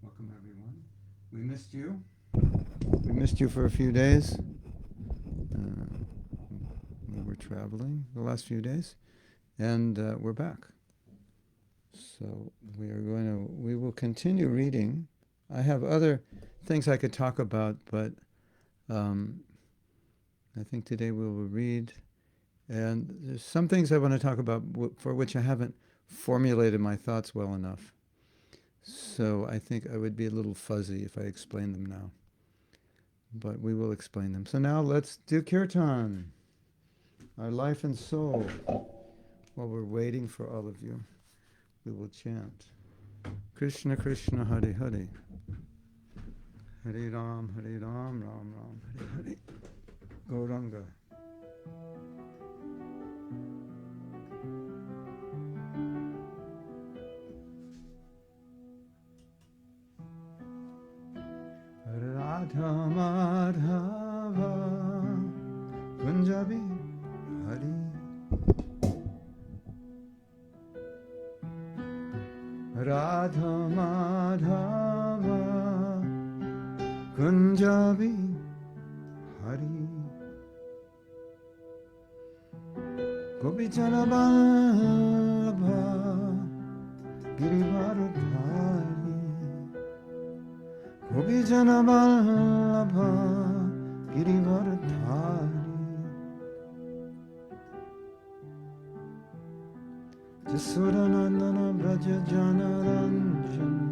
Welcome, everyone. We missed you. We missed you for a few days. We were traveling the last few days, and we're back. So we will continue reading. I have other things I could talk about, but I think today we will read. And there's some things I want to talk about for which I haven't formulated my thoughts well enough. So I think I would be a little fuzzy if I explain them now. But we will explain them. So now let's do Kirtan, our life and soul. While we're waiting for all of you, we will chant. Krishna Krishna Hare Hare. Hare Ram, Ram Ram, Hare Hare. Gauranga. Radha Madhava Punjabi Hari Radha Madhava Punjabi Hari Gopichana Ballabha Girivaradhari Gopijana Vallabha Girivaradhari Jasuranandana Braja Janaranjana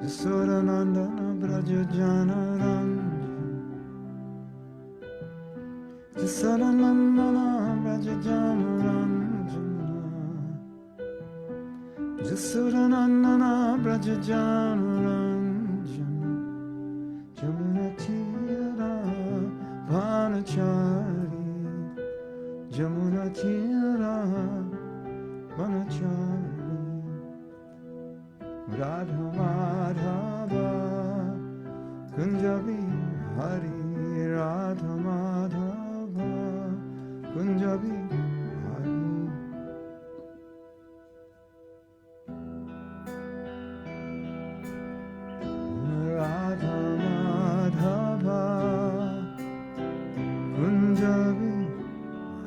Jasuranandana Braja Janaranjana Jasuranandana Braja Janaranjana Jasuranandana Braja Janaranjana Jamuna Tira Vanachari Jamuna Tira Vanachari Radha Madhava Kunjabi Hari Radha Madhava Kunjabi Radha Madhava Kunjabi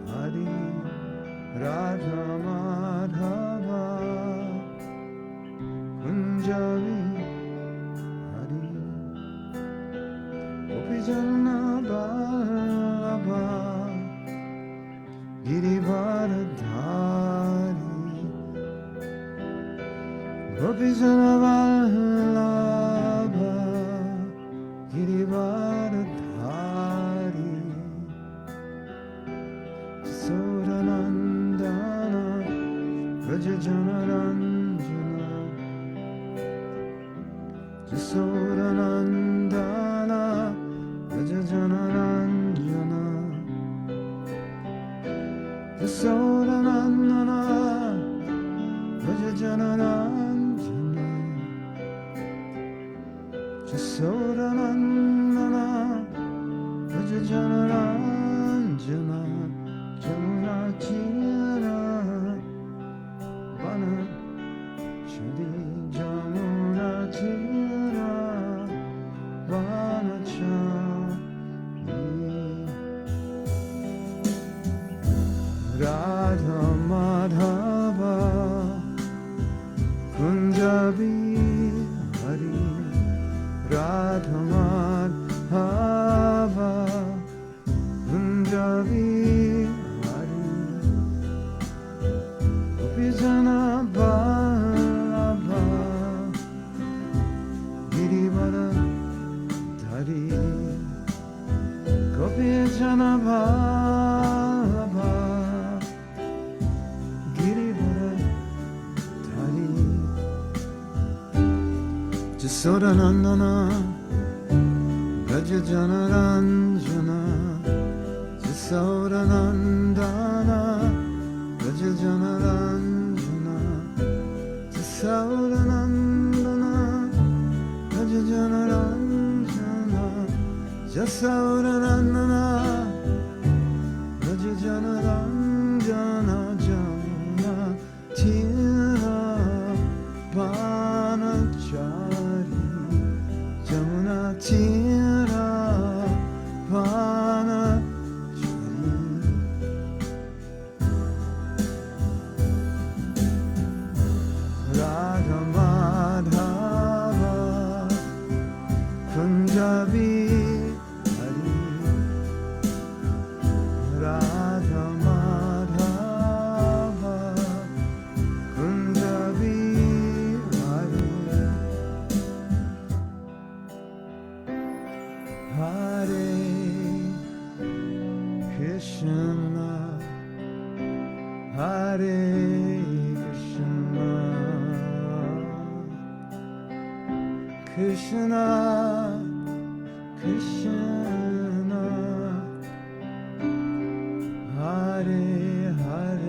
Hari Radha Madhava Kunjabi Hari Gopijana Vallabha Girivaradhari Gopijana Vallabha Girivaradhari Suranandana Braja Janaranjana Suranandana Braja Janaranjana Suranandana Braja Janaranjana Suranandana Braja Janaranjana Jamuna Tira Vanachari Jamuna Tira Vanachari Radha Madhava Kunjabi Hari Radha Madhava Kunjabi Gopijana Vallabha Girivaradhari Gopijana Vallabha Girivaradhari Jasodanandana Braja Janaranjana Jasodanandana Braja Janaranjana Jasodanandana Braja Janaranjana Jasodanandana Braja Janaranjana Jamuna Tira Krishna, Krishna, Hare Hare,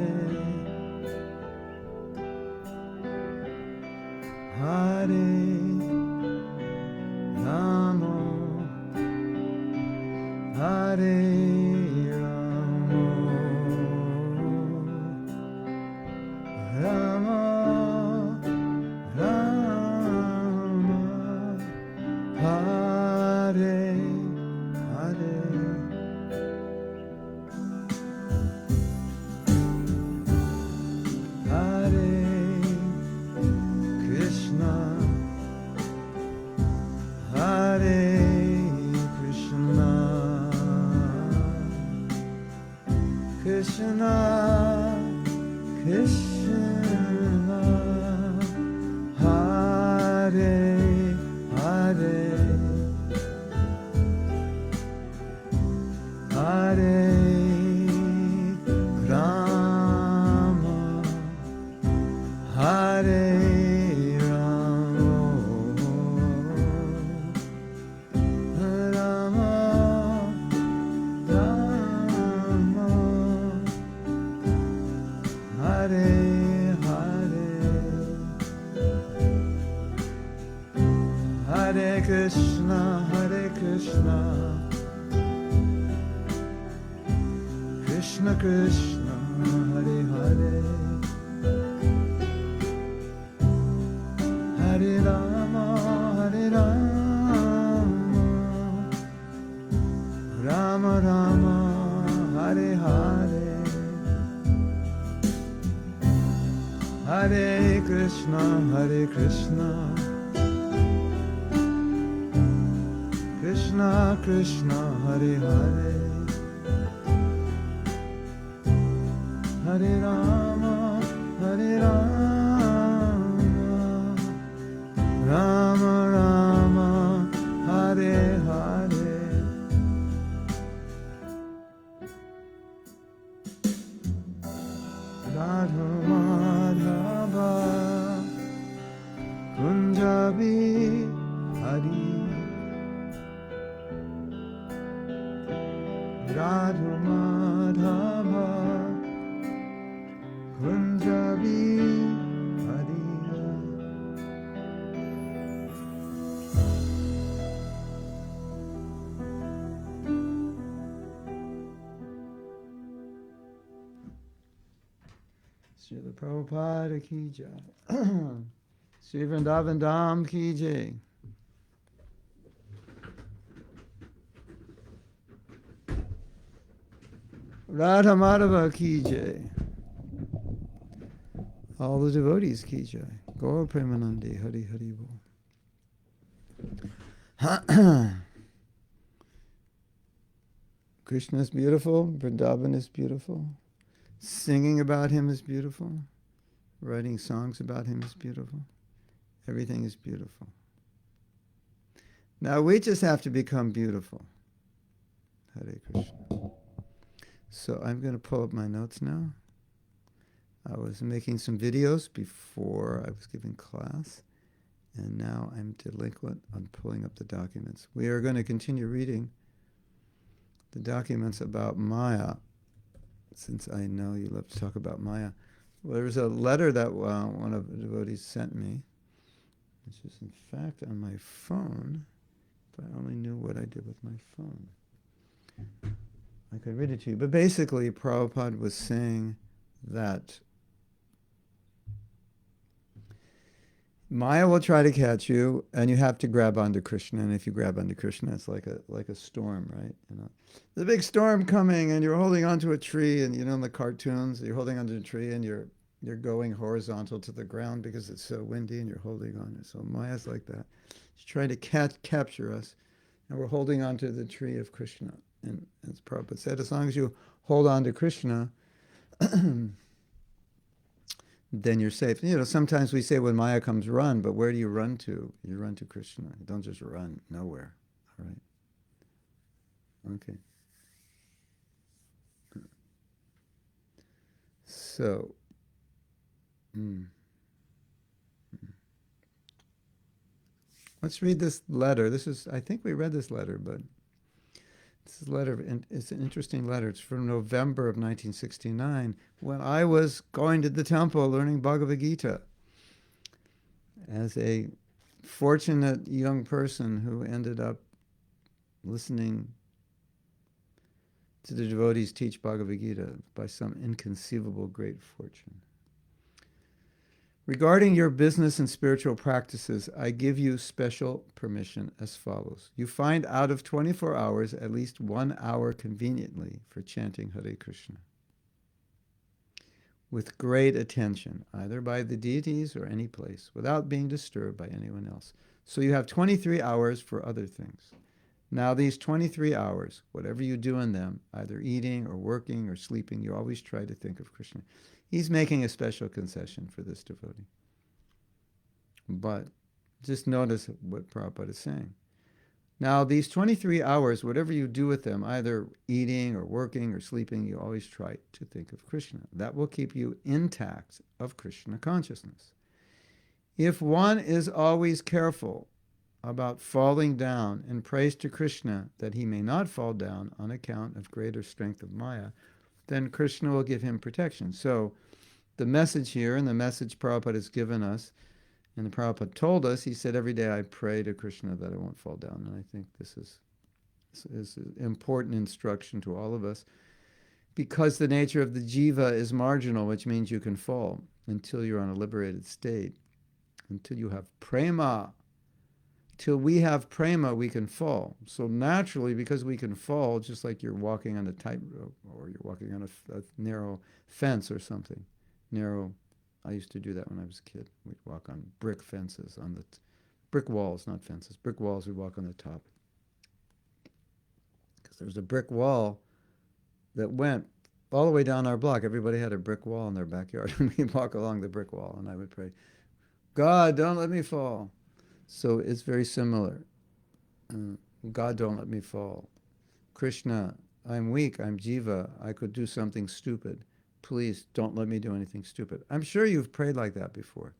Hare Rama, Hare Rama, Rama Rama, Hare Hare, Hare Krishna, Hare Krishna, Krishna Krishna, Hare Hare, Hare Rama, Hare Rama, Rama Rama, Hare Hare, Hare Krishna, Hare Krishna, Krishna Krishna, Hare Hare, Hare Rama, Hare Rama, Rama Rama, Hare Hare, Hare Krishna, Hare Krishna, Krishna Krishna, Hare Hare, Hare Rama, Hare Rama, Rama Rama, Hare Hare, Radha Madhava, Kunjabi Hari, Radha Madhava, Kunjabi Hari. Srila Prabhupada ki jai. Sri Vrindavan Dham ki jai. Radha Madhava ki jai. All the devotees ki jai. Gaur Premanandi, Hari Hari Bol. Krishna is beautiful, Vrindavan is beautiful, singing about him is beautiful, writing songs about him is beautiful, everything is beautiful. Now we just have to become beautiful. Hare Krishna. So I'm going to pull up my notes now. I was making some videos before I was giving class, and now I'm delinquent on pulling up the documents. We are going to continue reading the documents about Maya, since I know you love to talk about Maya. Well, there was a letter that one of the devotees sent me, which is in fact on my phone, if I only knew what I did with my phone. I could read it to you. But basically, Prabhupada was saying that Maya will try to catch you, and you have to grab onto Krishna. And if you grab onto Krishna, it's like a storm, right? You know, there's a big storm coming, and you're holding onto a tree, and you know in the cartoons, you're holding onto a tree, and you're going horizontal to the ground because it's so windy, and you're holding on. So Maya's like that. She's trying to capture us, and we're holding onto the tree of Krishna. And as Prabhupada said, as long as you hold on to Krishna, then you're safe. You know, sometimes we say when Maya comes, run, but where do you run to? You run to Krishna. You don't just run nowhere. All right? Okay. So, Mm. Let's read this letter. I think we read this letter, but this is a letter, and it's an interesting letter. It's from November of 1969, when I was going to the temple learning Bhagavad-Gita as a fortunate young person who ended up listening to the devotees teach Bhagavad-Gita by some inconceivable great fortune. Regarding your business and spiritual practices, I give you special permission as follows. You find out of 24 hours at least 1 hour conveniently for chanting Hare Krishna with great attention, either by the deities or any place, without being disturbed by anyone else. So you have 23 hours for other things. Now these 23 hours, whatever you do in them, either eating or working or sleeping, you always try to think of Krishna. He's making a special concession for this devotee. But just notice what Prabhupada is saying. Now, these 23 hours, whatever you do with them, either eating or working or sleeping, you always try to think of Krishna. That will keep you intact of Krishna consciousness. If one is always careful about falling down and prays to Krishna that he may not fall down on account of greater strength of Maya, then Krishna will give him protection. So the message here, and the message Prabhupada has given us, and the Prabhupada told us, he said, every day I pray to Krishna that I won't fall down. And I think this is an important instruction to all of us, because the nature of the jiva is marginal, which means you can fall until you're on a liberated state, until you have prema. Till we have prema, we can fall. So naturally, because we can fall, just like you're walking on a tightrope or you're walking on a narrow fence or something. I used to do that when I was a kid. We'd walk on brick fences, on the brick walls, not fences. Brick walls, we'd walk on the top. Because there was a brick wall that went all the way down our block. Everybody had a brick wall in their backyard. And we'd walk along the brick wall, and I would pray, God, don't let me fall. So it's very similar. God, don't let me fall. Krishna, I'm weak, I'm jiva, I could do something stupid. Please don't let me do anything stupid. I'm sure you've prayed like that before.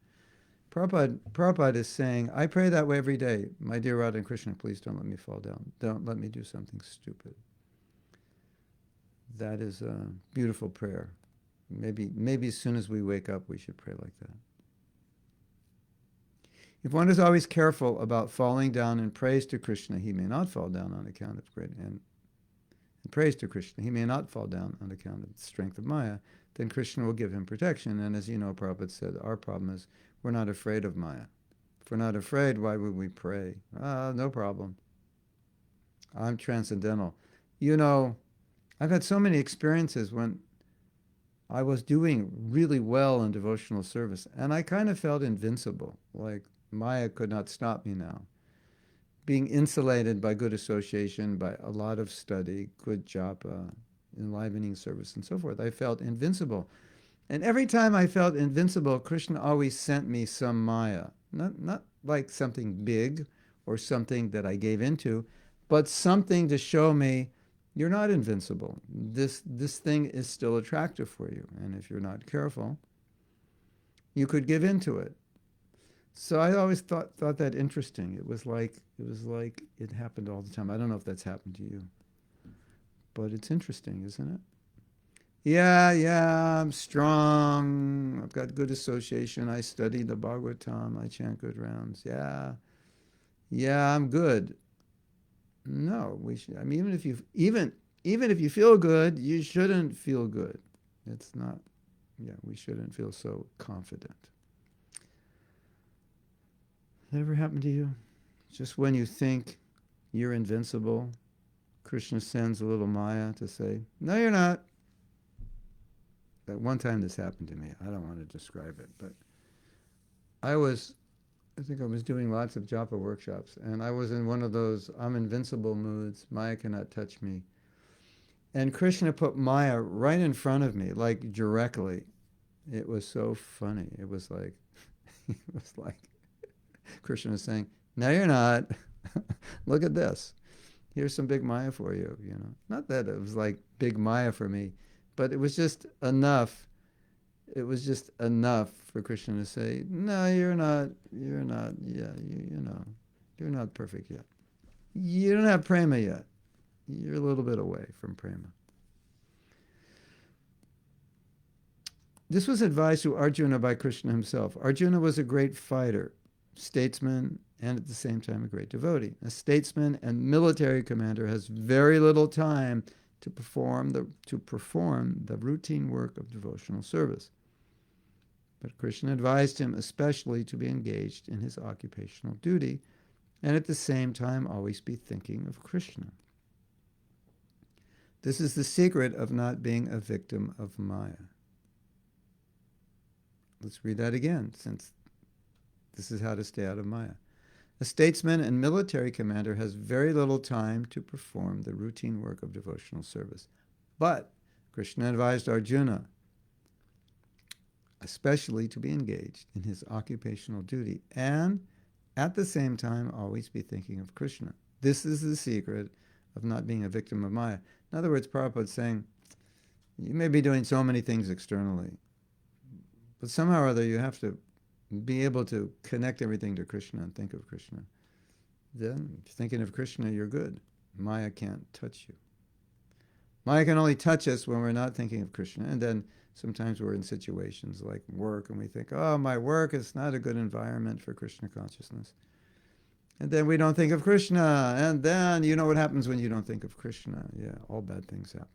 Prabhupada is saying, I pray that way every day. My dear Radha and Krishna, please don't let me fall down. Don't let me do something stupid. That is a beautiful prayer. Maybe as soon as we wake up, we should pray like that. If one is always careful about falling down and prays to Krishna, he may not fall down on account of great and prays to Krishna, he may not fall down on account of the strength of Maya, then Krishna will give him protection. And as you know, Prabhupada said, our problem is we're not afraid of Maya. If we're not afraid, why would we pray? No problem. I'm transcendental. You know, I've had so many experiences when I was doing really well in devotional service, and I kind of felt invincible, like Maya could not stop me now. Being insulated by good association, by a lot of study, good japa, enlivening service, and so forth, I felt invincible. And every time I felt invincible, Krishna always sent me some Maya. Not like something big or something that I gave into, but something to show me you're not invincible. This thing is still attractive for you. And if you're not careful, you could give into it. So I always thought that interesting. It was like it happened all the time. I don't know if that's happened to you, but it's interesting, isn't it? Yeah, I'm strong. I've got good association. I study the Bhagavatam. I chant good rounds. Yeah, I'm good. No, we should. I mean, even if you feel good, you shouldn't feel good. It's not. Yeah, we shouldn't feel so confident. That ever happened to you? Just when you think you're invincible, Krishna sends a little Maya to say, no, you're not. At one time this happened to me. I don't want to describe it, but I think I was doing lots of japa workshops, and I was in one of those I'm invincible moods. Maya cannot touch me. And Krishna put Maya right in front of me, like directly. It was so funny. It was like Krishna was saying, no, you're not. Look at this. Here's some big Maya for you, Not that it was like big Maya for me, but it was just enough it was just enough for Krishna to say, no, you're not, yeah, you're not perfect yet. You don't have prema yet. You're a little bit away from prema. This was advised to Arjuna by Krishna himself. Arjuna was a great fighter, statesman, and at the same time a great devotee. A statesman and military commander has very little time to perform the routine work of devotional service. But Krishna advised him especially to be engaged in his occupational duty and at the same time always be thinking of Krishna. This is the secret of not being a victim of Maya. Let's read that again, since this is how to stay out of Maya. A statesman and military commander has very little time to perform the routine work of devotional service. But Krishna advised Arjuna especially to be engaged in his occupational duty and at the same time always be thinking of Krishna. This is the secret of not being a victim of Maya. In other words, Prabhupada is saying, you may be doing so many things externally, but somehow or other you have to be able to connect everything to Krishna and think of Krishna. Then, if you're thinking of Krishna, you're good. Maya can't touch you. Maya can only touch us when we're not thinking of Krishna. And then sometimes we're in situations like work and we think, oh, my work is not a good environment for Krishna consciousness. And then we don't think of Krishna. And then you know what happens when you don't think of Krishna. Yeah, all bad things happen.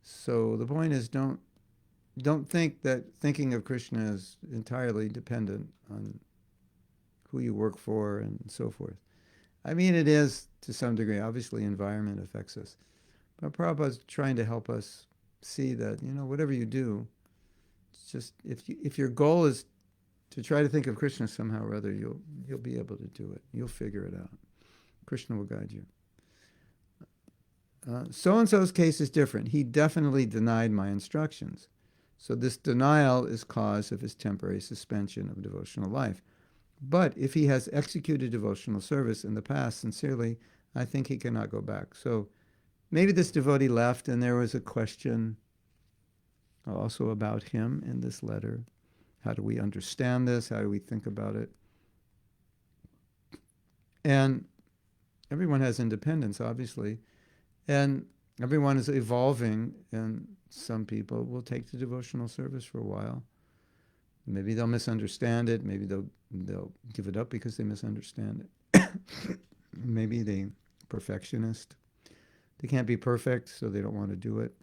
So the point is, don't think that thinking of Krishna is entirely dependent on who you work for and so forth. I mean, it is to some degree. Obviously, environment affects us. But Prabhupada's trying to help us see that, whatever you do, it's just if your goal is to try to think of Krishna somehow or other, you'll be able to do it. You'll figure it out. Krishna will guide you. So-and-so's case is different. He definitely denied my instructions. So this denial is cause of his temporary suspension of devotional life. But if he has executed devotional service in the past sincerely, I think he cannot go back. So maybe this devotee left and there was a question also about him in this letter. How do we understand this? How do we think about it? And everyone has independence, obviously. And everyone is evolving, and some people will take the devotional service for a while. Maybe they'll misunderstand it. Maybe they'll give it up because they misunderstand it. Maybe they're perfectionist. They can't be perfect, so they don't want to do it.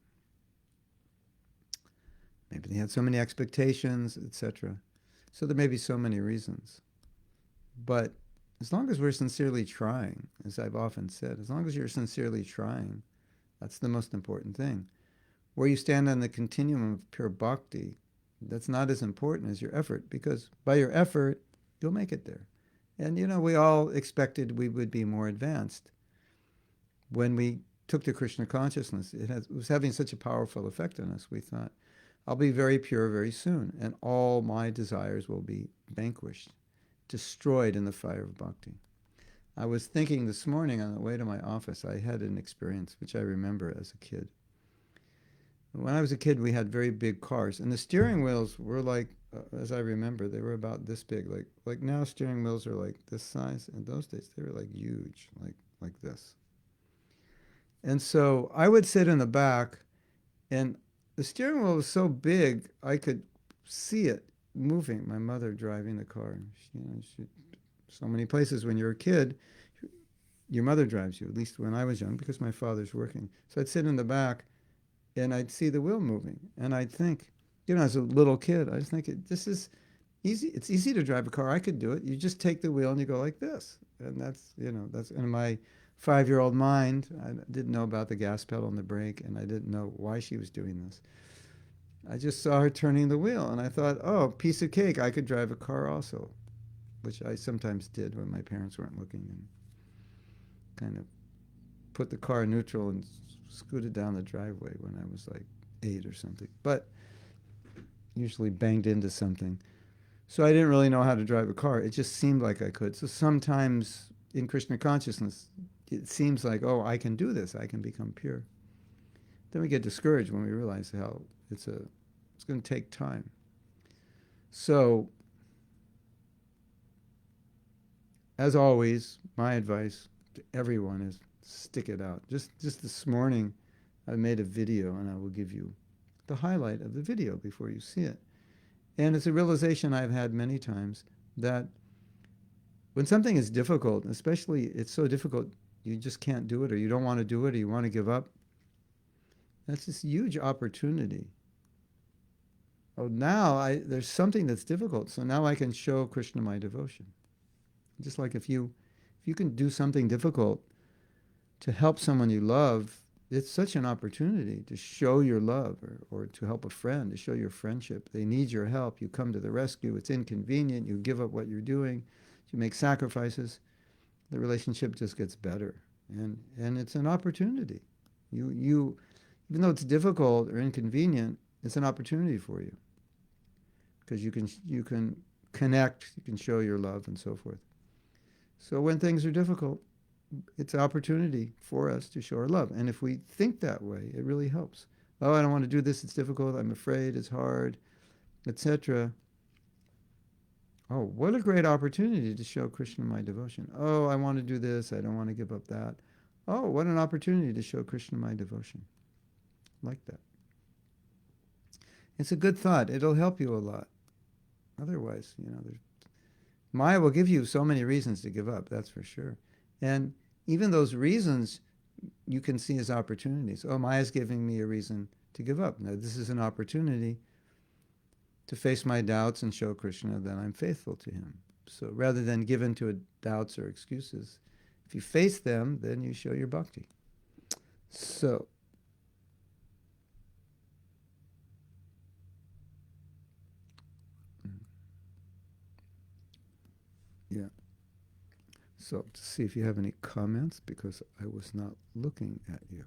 Maybe they had so many expectations, etc. So there may be so many reasons. But as long as we're sincerely trying, as I've often said, as long as you're sincerely trying, that's the most important thing. Where you stand on the continuum of pure bhakti, that's not as important as your effort, because by your effort, you'll make it there. And, we all expected we would be more advanced. When we took to Krishna consciousness, it was having such a powerful effect on us, we thought, I'll be very pure very soon, and all my desires will be vanquished, destroyed in the fire of bhakti. I was thinking this morning on the way to my office, I had an experience which I remember as a kid. When I was a kid, we had very big cars, and the steering wheels were like, as I remember, they were about this big. Like now steering wheels are like this size. In those days, they were like huge, like this. And so I would sit in the back, and the steering wheel was so big, I could see it moving. My mother driving the car. So many places when you're a kid, your mother drives you, at least when I was young, because my father's working. So I'd sit in the back, and I'd see the wheel moving. And I'd think, as a little kid, I was thinking, this is easy. It's easy to drive a car. I could do it. You just take the wheel and you go like this. And that's in my 5-year-old mind. I didn't know about the gas pedal and the brake, and I didn't know why she was doing this. I just saw her turning the wheel, and I thought, oh, piece of cake, I could drive a car also, which I sometimes did when my parents weren't looking, and kind of put the car in neutral and scooted down the driveway when I was like 8 or something, but usually banged into something. So I didn't really know how to drive a car. It just seemed like I could. So sometimes in Krishna consciousness, it seems like, oh, I can do this. I can become pure. Then we get discouraged when we realize how it's a It's going to take time. So, as always, my advice to everyone is stick it out. Just this morning, I made a video, and I will give you the highlight of the video before you see it. And it's a realization I've had many times that when something is difficult, especially it's so difficult you just can't do it, or you don't want to do it, or you want to give up, that's this huge opportunity. Oh, now there's something that's difficult, so now I can show Krishna my devotion. Just like if you can do something difficult to help someone you love, it's such an opportunity to show your love, or to help a friend, to show your friendship. They need your help. You come to the rescue. It's inconvenient. You give up what you're doing. You make sacrifices. The relationship just gets better. And it's an opportunity. You even though it's difficult or inconvenient, it's an opportunity for you. Because you can connect, you can show your love and so forth. So when things are difficult, it's an opportunity for us to show our love. And if we think that way, it really helps. Oh, I don't want to do this, it's difficult, I'm afraid, it's hard, etc. Oh, what a great opportunity to show Krishna my devotion. Oh, I want to do this, I don't want to give up that. Oh, what an opportunity to show Krishna my devotion. Like that. It's a good thought. It'll help you a lot. Otherwise, Maya will give you so many reasons to give up, that's for sure. And even those reasons you can see as opportunities. Oh, Maya's giving me a reason to give up. Now, this is an opportunity to face my doubts and show Krishna that I'm faithful to him. So rather than give in to doubts or excuses, if you face them, then you show your bhakti. So, yeah. So, to see if you have any comments, because I was not looking at you.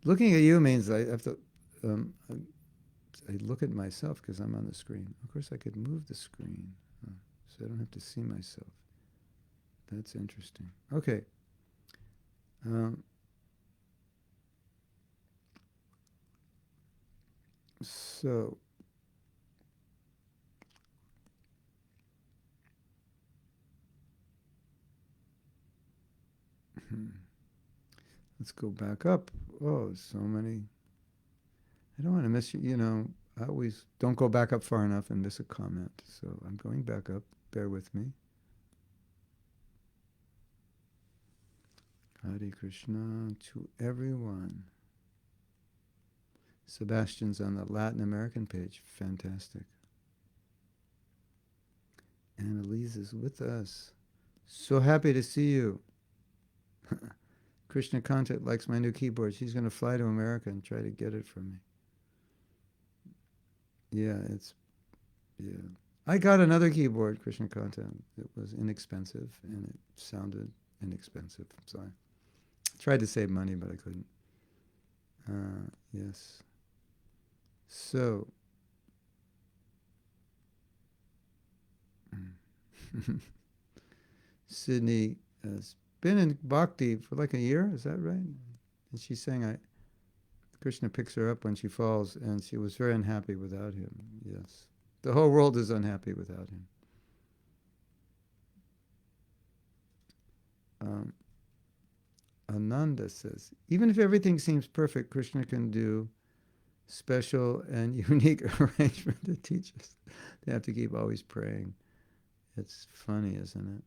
Looking at you means I have to, I look at myself because I'm on the screen. Of course, I could move the screen, so I don't have to see myself. That's interesting. Okay. So, let's go back up. Oh, so many. I don't want to miss you. I always don't go back up far enough and miss a comment. So I'm going back up. Bear with me. Hare Krishna to everyone. Sebastian's on the Latin American page. Fantastic. Annalise is with us. So happy to see you. Krishna Content likes my new keyboard. She's going to fly to America and try to get it from me. Yeah, I got another keyboard, Krishna Content. It was inexpensive, and it sounded inexpensive. So I tried to save money, but I couldn't. Yes. So, Sydney has been in Bhakti for like a year, is that right? And she's saying Krishna picks her up when she falls, and she was very unhappy without him. Yes. The whole world is unhappy without him. Ananda says, even if everything seems perfect, Krishna can do special and unique arrangement to teach us. They have to keep always praying. It's funny, isn't it?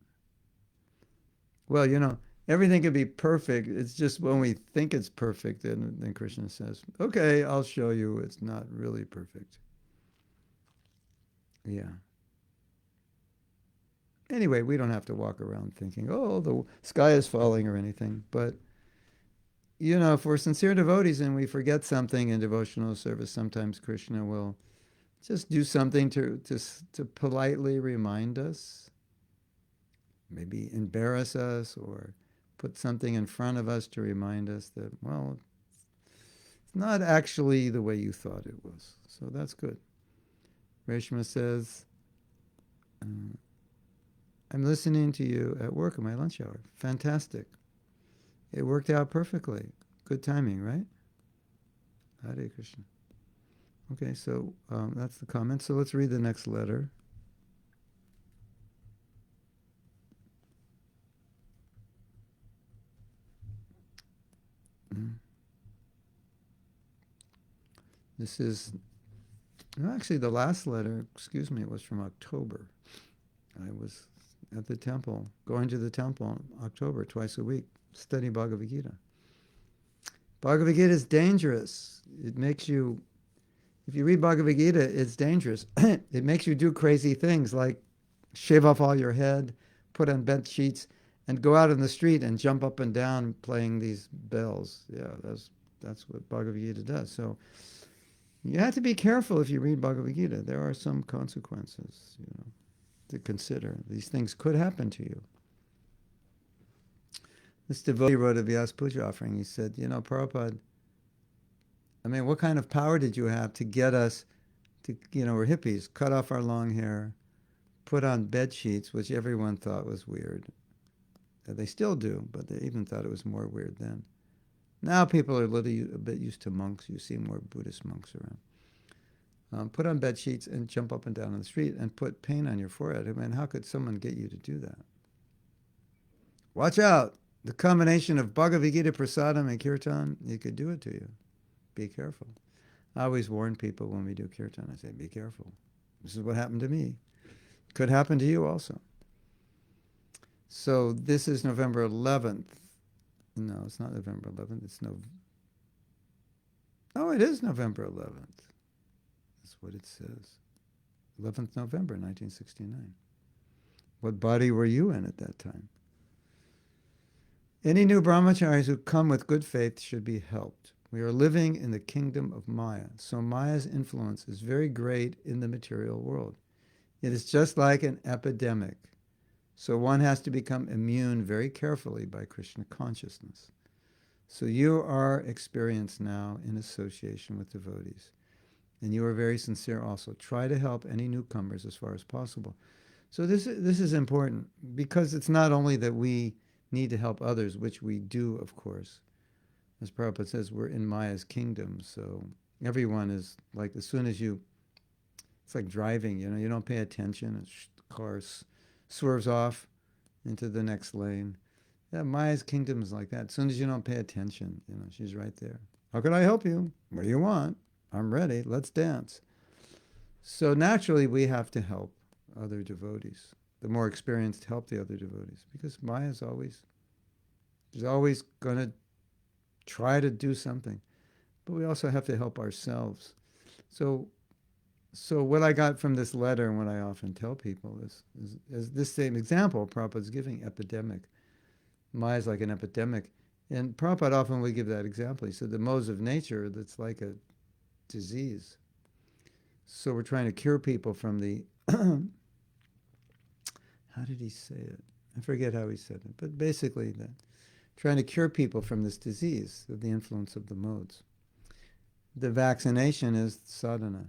Well, everything can be perfect. It's just when we think it's perfect, then Krishna says, okay, I'll show you it's not really perfect. Yeah. Anyway, we don't have to walk around thinking, oh, the sky is falling or anything. But, if we're sincere devotees and we forget something in devotional service, sometimes Krishna will just do something to politely remind us, maybe embarrass us, or put something in front of us to remind us that, well, it's not actually the way you thought it was. So that's good. Reshma says, I'm listening to you at work in my lunch hour. Fantastic. It worked out perfectly. Good timing, right? Hare Krishna. Okay, so that's the comment. So let's read the next letter. This is, no, actually the last letter, excuse me, was from October. I was at the temple, going to the temple in October, twice a week, study Bhagavad Gita. Bhagavad Gita is dangerous. It makes you, if you read Bhagavad Gita, it's dangerous. It makes you do crazy things like shave off all your head, put on bed sheets, and go out in the street and jump up and down playing these bells. Yeah, that's what Bhagavad Gita does. So you have to be careful if you read Bhagavad Gita. There are some consequences, to consider. These things could happen to you. This devotee wrote a Vyas Puja offering. He said, Prabhupada, what kind of power did you have to get us to, we're hippies, cut off our long hair, put on bed sheets, which everyone thought was weird. They still do, but they even thought it was more weird then. Now people are a bit used to monks. You see more Buddhist monks around. Put on bed sheets and jump up and down on the street and put paint on your forehead. How could someone get you to do that? Watch out. The combination of Bhagavad Gita, Prasadam, and Kirtan, it could do it to you. Be careful. I always warn people when we do Kirtan. I say, be careful. This is what happened to me. Could happen to you also. So this is November 11th. No, it's not November 11th. It is November 11th. That's what it says. 11th November, 1969. What body were you in at that time? Any new brahmacharis who come with good faith should be helped. We are living in the kingdom of Maya, so Maya's influence is very great in the material world. It is just like an epidemic. So one has to become immune very carefully by Krishna consciousness. So you are experienced now in association with devotees. And you are very sincere also. Try to help any newcomers as far as possible. So this is important because it's not only that we need to help others, which we do, of course. As Prabhupada says, we're in Maya's kingdom. So everyone is like, as soon as it's like driving, you don't pay attention. The car swerves off into the next lane. Yeah, Maya's kingdom is like that. As soon as you don't pay attention, she's right there. How can I help you? What do you want? I'm ready. Let's dance. So naturally, we have to help other devotees. The more experienced help the other devotees because Maya's she's always going to try to do something. But we also have to help ourselves. So what I got from this letter and what I often tell people is this same example Prabhupada's giving, epidemic. Maya's like an epidemic. And Prabhupada often would give that example. He said the modes of nature, that's like a disease. So we're trying to cure people from the, how did he say it? I forget how he said it. But basically, trying to cure people from this disease of the influence of the modes. The vaccination is sadhana.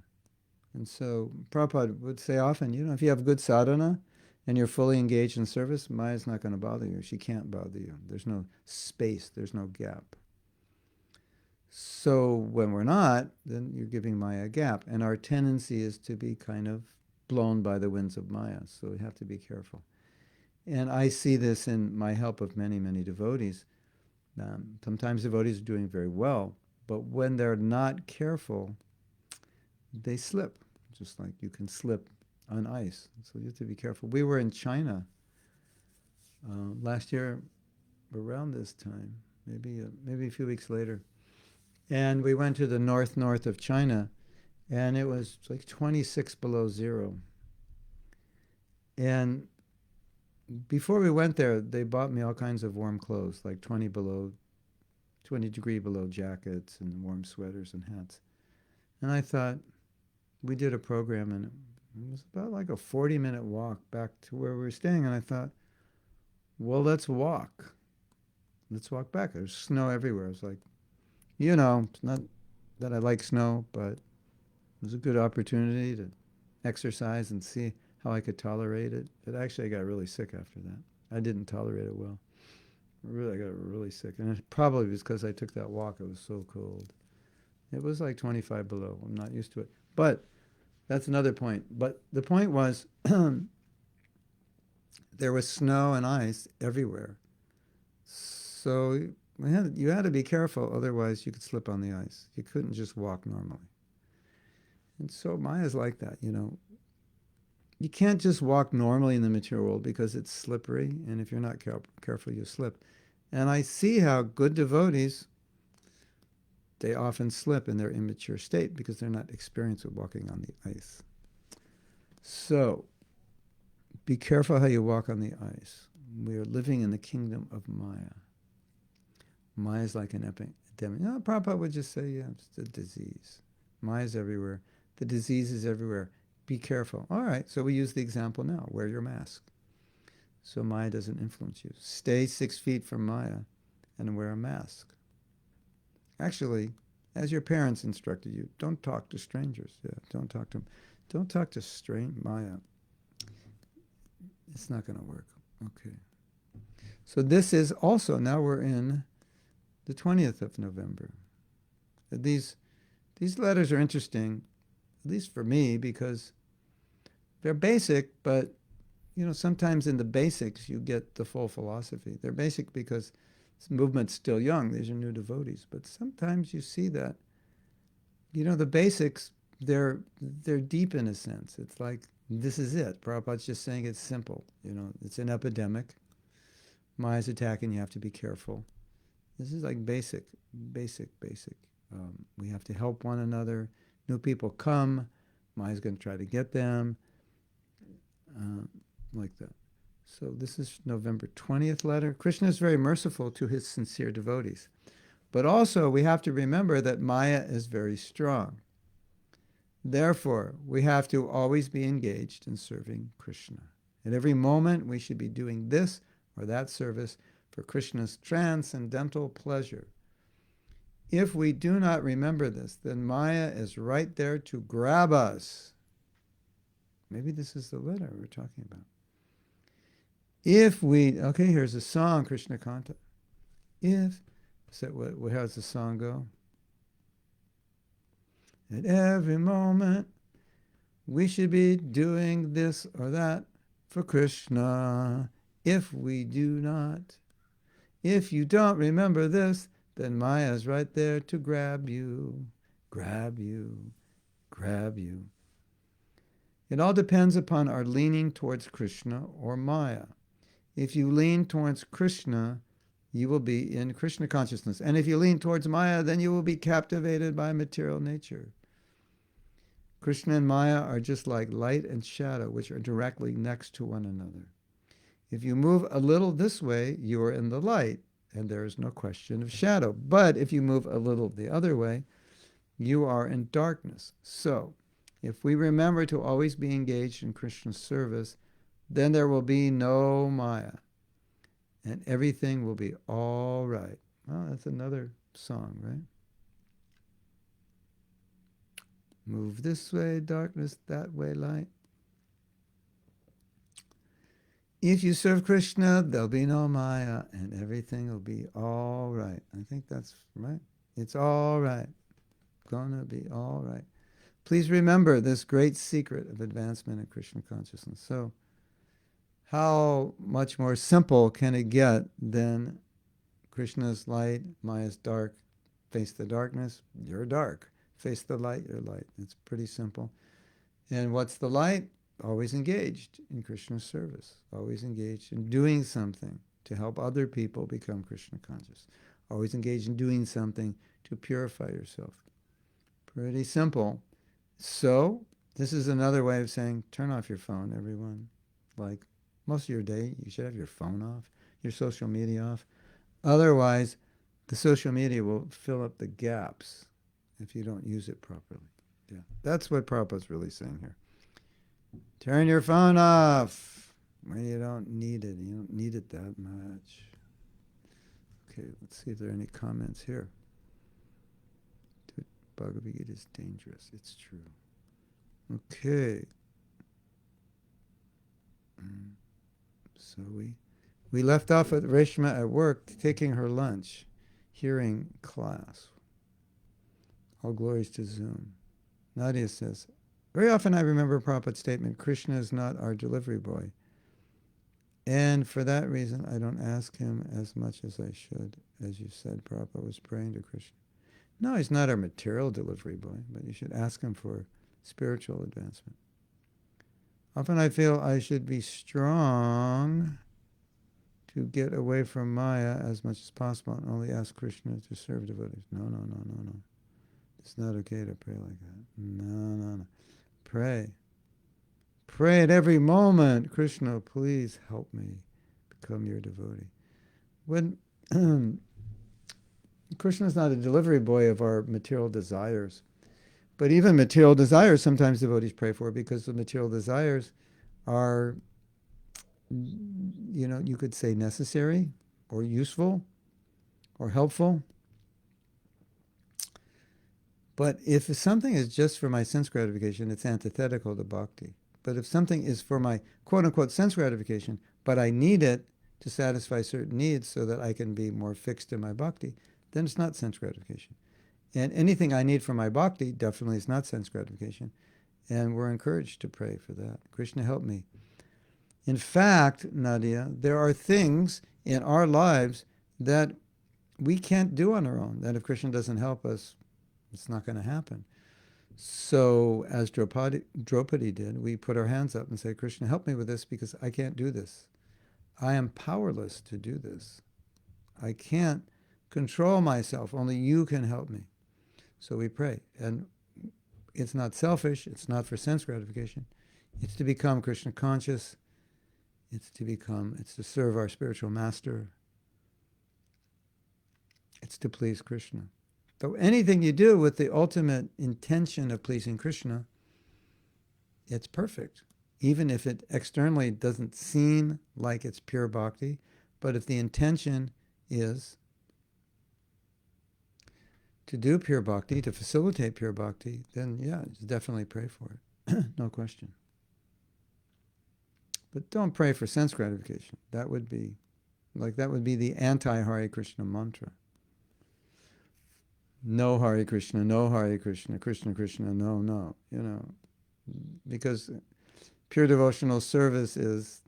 And so Prabhupada would say often, if you have good sadhana and you're fully engaged in service, Maya's not going to bother you. She can't bother you. There's no space. There's no gap. So when we're not, then you're giving Maya a gap. And our tendency is to be kind of blown by the winds of Maya. So we have to be careful. And I see this in my help of many, many devotees. Sometimes devotees are doing very well, but when they're not careful, they slip, just like you can slip on ice. So you have to be careful. We were in China last year around this time, maybe a few weeks later. And we went to the north of China, and it was like 26 below zero. And before we went there, they bought me all kinds of warm clothes, like 20 degree below jackets and warm sweaters and hats. And I thought, we did a program, and it was about like a 40-minute walk back to where we were staying. And I thought, well, let's walk. Let's walk back. There's snow everywhere. I was like, it's not that I like snow, but it was a good opportunity to exercise and see how I could tolerate it. But actually, I got really sick after that. I didn't tolerate it well. I got really sick. And it probably was because I took that walk. It was so cold. It was like 25 below. I'm not used to it. But that's another point. But the point was there was snow and ice everywhere. So you had to be careful, otherwise you could slip on the ice. You couldn't just walk normally. And so Maya's like that, You can't just walk normally in the material world because it's slippery, and if you're not careful, you slip. And I see how good devotees, they often slip in their immature state because they're not experienced with walking on the ice. So, be careful how you walk on the ice. We are living in the kingdom of Maya. Maya is like an epidemic. No, Prabhupada would just say, yeah, it's a disease. Maya is everywhere. The disease is everywhere. Be careful. All right, so we use the example now. Wear your mask so Maya doesn't influence you. Stay 6 feet from Maya and wear a mask. Actually, as your parents instructed you, don't talk to strangers. Yeah, don't talk to them. Don't talk to Maya. It's not going to work. Okay. So this is also, now we're in the 20th of November. These letters are interesting, at least for me, because they're basic, but sometimes in the basics you get the full philosophy. They're basic because this movement's still young. These are new devotees. But sometimes you see that, the basics, they're deep in a sense. It's like, this is it. Prabhupada's just saying it's simple. It's an epidemic. Maya's attacking, you have to be careful. This is like basic. We have to help one another. New people come. Maya's going to try to get them. Like that. So this is November 20th letter. Krishna is very merciful to his sincere devotees. But also we have to remember that Maya is very strong. Therefore, we have to always be engaged in serving Krishna. At every moment we should be doing this or that service for Krishna's transcendental pleasure. If we do not remember this, then Maya is right there to grab us. Maybe this is the letter we're talking about. Here's a song, Krishna Kanta. How does the song go? At every moment, we should be doing this or that for Krishna. If you don't remember this, then Maya's right there to grab you. It all depends upon our leaning towards Krishna or Maya. If you lean towards Krishna, you will be in Krishna consciousness. And if you lean towards Maya, then you will be captivated by material nature. Krishna and Maya are just like light and shadow, which are directly next to one another. If you move a little this way, you are in the light, and there is no question of shadow. But if you move a little the other way, you are in darkness. So, if we remember to always be engaged in Krishna's service, then there will be no Maya, and everything will be all right. Well, that's another song, right? Move this way, darkness, that way, light. If you serve Krishna, there'll be no Maya, and everything will be all right. I think that's right. It's all right. Gonna be all right. Please remember this great secret of advancement in Krishna consciousness. So, how much more simple can it get than Krishna's light, Maya's dark? Face the darkness, you're dark. Face the light, you're light. It's pretty simple. And what's the light? Always engaged in Krishna's service. Always engaged in doing something to help other people become Krishna conscious. Always engaged in doing something to purify yourself. Pretty simple. So, this is another way of saying, turn off your phone, everyone. Like, most of your day, you should have your phone off, your social media off. Otherwise, the social media will fill up the gaps if you don't use it properly. Yeah, that's what Prabhupada's really saying here. Turn your phone off when you don't need it. You don't need it that much. Okay, let's see if there are any comments here. Bhagavad-Gita is dangerous. It's true. Okay. So we left off with Reshma at work taking her lunch, hearing class. All glories to Zoom. Nadia says, very often I remember Prabhupada's statement, Krishna is not our delivery boy. And for that reason, I don't ask him as much as I should. As you said, Prabhupada was praying to Krishna. No, he's not our material delivery boy, but you should ask him for spiritual advancement. Often I feel I should be strong to get away from Maya as much as possible and only ask Krishna to serve devotees. No. It's not okay to pray like that. No. Pray. Pray at every moment. Krishna, please help me become your devotee. When Krishna is not a delivery boy of our material desires, but even material desires sometimes devotees pray for because the material desires are, you could say necessary or useful or helpful. But if something is just for my sense gratification, it's antithetical to bhakti. But if something is for my quote-unquote sense gratification, but I need it to satisfy certain needs so that I can be more fixed in my bhakti, then it's not sense gratification. And anything I need for my bhakti definitely is not sense gratification. And we're encouraged to pray for that. Krishna, help me. In fact, Nadia, there are things in our lives that we can't do on our own, that if Krishna doesn't help us, it's not going to happen. So, as Draupadi did, we put our hands up and say, Krishna, help me with this because I can't do this. I am powerless to do this. I can't control myself. Only you can help me. So we pray. And it's not selfish. It's not for sense gratification. It's to become Krishna conscious. It's to serve our spiritual master. It's to please Krishna. So anything you do with the ultimate intention of pleasing Krishna, it's perfect. Even if it externally doesn't seem like it's pure bhakti, but if the intention is to do pure bhakti, to facilitate pure bhakti, then yeah, definitely pray for it. No question. But don't pray for sense gratification. That would be the anti-Hare Krishna mantra. No Hare Krishna, no Hare Krishna, Krishna Krishna, no. Because pure devotional service is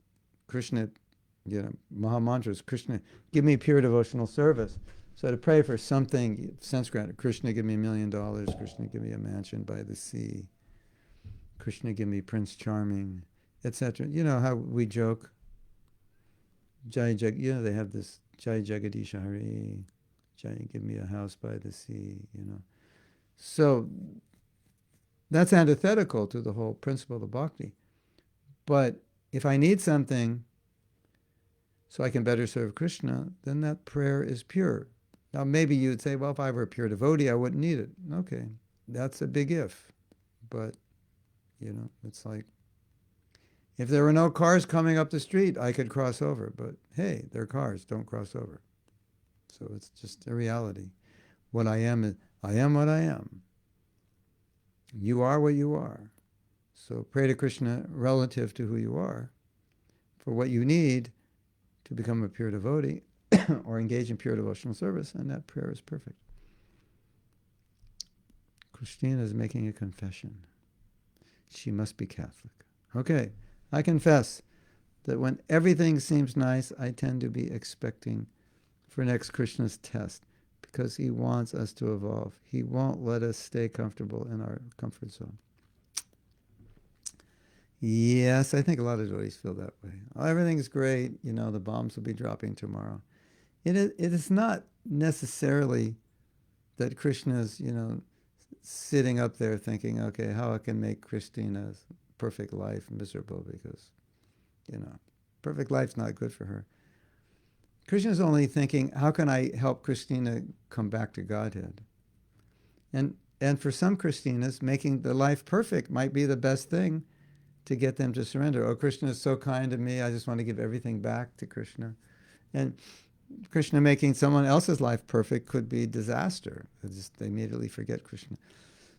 Krishna, Maha mantra is Krishna, give me pure devotional service. So to pray for something, sense gratification, Krishna, give me $1 million, Krishna, give me a mansion by the sea, Krishna, give me Prince Charming, etc. You know how we joke, Jai they have this Jai Jagadish Hari, Jai, give me a house by the sea, So that's antithetical to the whole principle of bhakti. But if I need something so I can better serve Krishna, then that prayer is pure. Now maybe you'd say, well, if I were a pure devotee, I wouldn't need it. Okay, that's a big if. But, it's like, if there were no cars coming up the street, I could cross over. But hey, they're cars, don't cross over. So it's just a reality. What I am is, I am what I am. You are what you are. So pray to Krishna relative to who you are for what you need to become a pure devotee or engage in pure devotional service, and that prayer is perfect. Christina is making a confession. She must be Catholic. Okay, I confess that when everything seems nice, I tend to be expecting for next Krishna's test because he wants us to evolve. He won't let us stay comfortable in our comfort zone. Yes, I think a lot of devotees feel that way. Oh, everything's great. The bombs will be dropping tomorrow. It is not necessarily that Krishna's, sitting up there thinking, okay, how I can make Christina's perfect life miserable because, perfect life's not good for her. Krishna's only thinking, how can I help Christina come back to Godhead? And for some Christinas, making the life perfect might be the best thing to get them to surrender. Oh, Krishna is so kind to me, I just want to give everything back to Krishna. And Krishna making someone else's life perfect could be disaster. They immediately forget Krishna.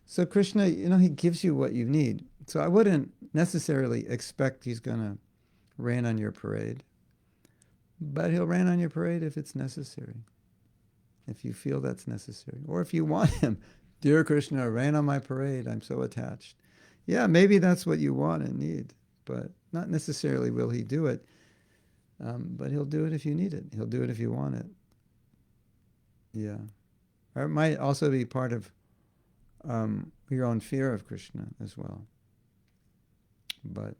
So Krishna, he gives you what you need. So I wouldn't necessarily expect he's going to rain on your parade. But he'll rain on your parade if it's necessary. If you feel that's necessary. Or if you want him Dear Krishna, rain on my parade. I'm so attached. Yeah, maybe that's what you want and need, but not necessarily will he do it. But he'll do it if you need it. He'll do it if you want it. Yeah. Or it might also be part of your own fear of Krishna as well. But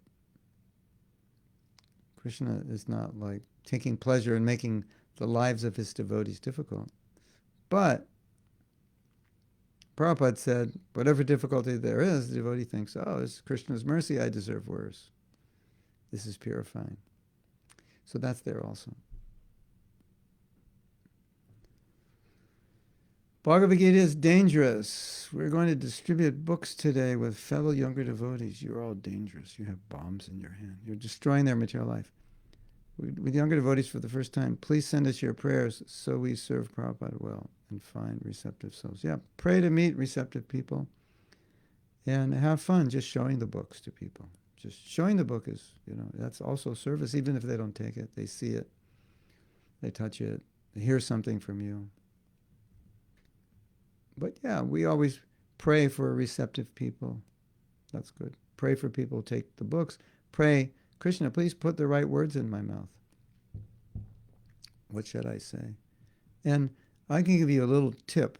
Krishna is not like taking pleasure in making the lives of his devotees difficult. But Prabhupada said, whatever difficulty there is, the devotee thinks, oh, it's Krishna's mercy, I deserve worse. This is purifying. So that's there also. Bhagavad-Gita is dangerous. We're going to distribute books today with fellow younger devotees. You're all dangerous. You have bombs in your hand. You're destroying their material life. With younger devotees for the first time, please send us your prayers so we serve Prabhupada well and find receptive souls. Yeah, pray to meet receptive people and have fun just showing the books to people. Just showing the book is, that's also service, even if they don't take it. They see it, they touch it, they hear something from you. But yeah, we always pray for receptive people. That's good. Pray for people who take the books. Pray, Krishna, please put the right words in my mouth. What should I say? And I can give you a little tip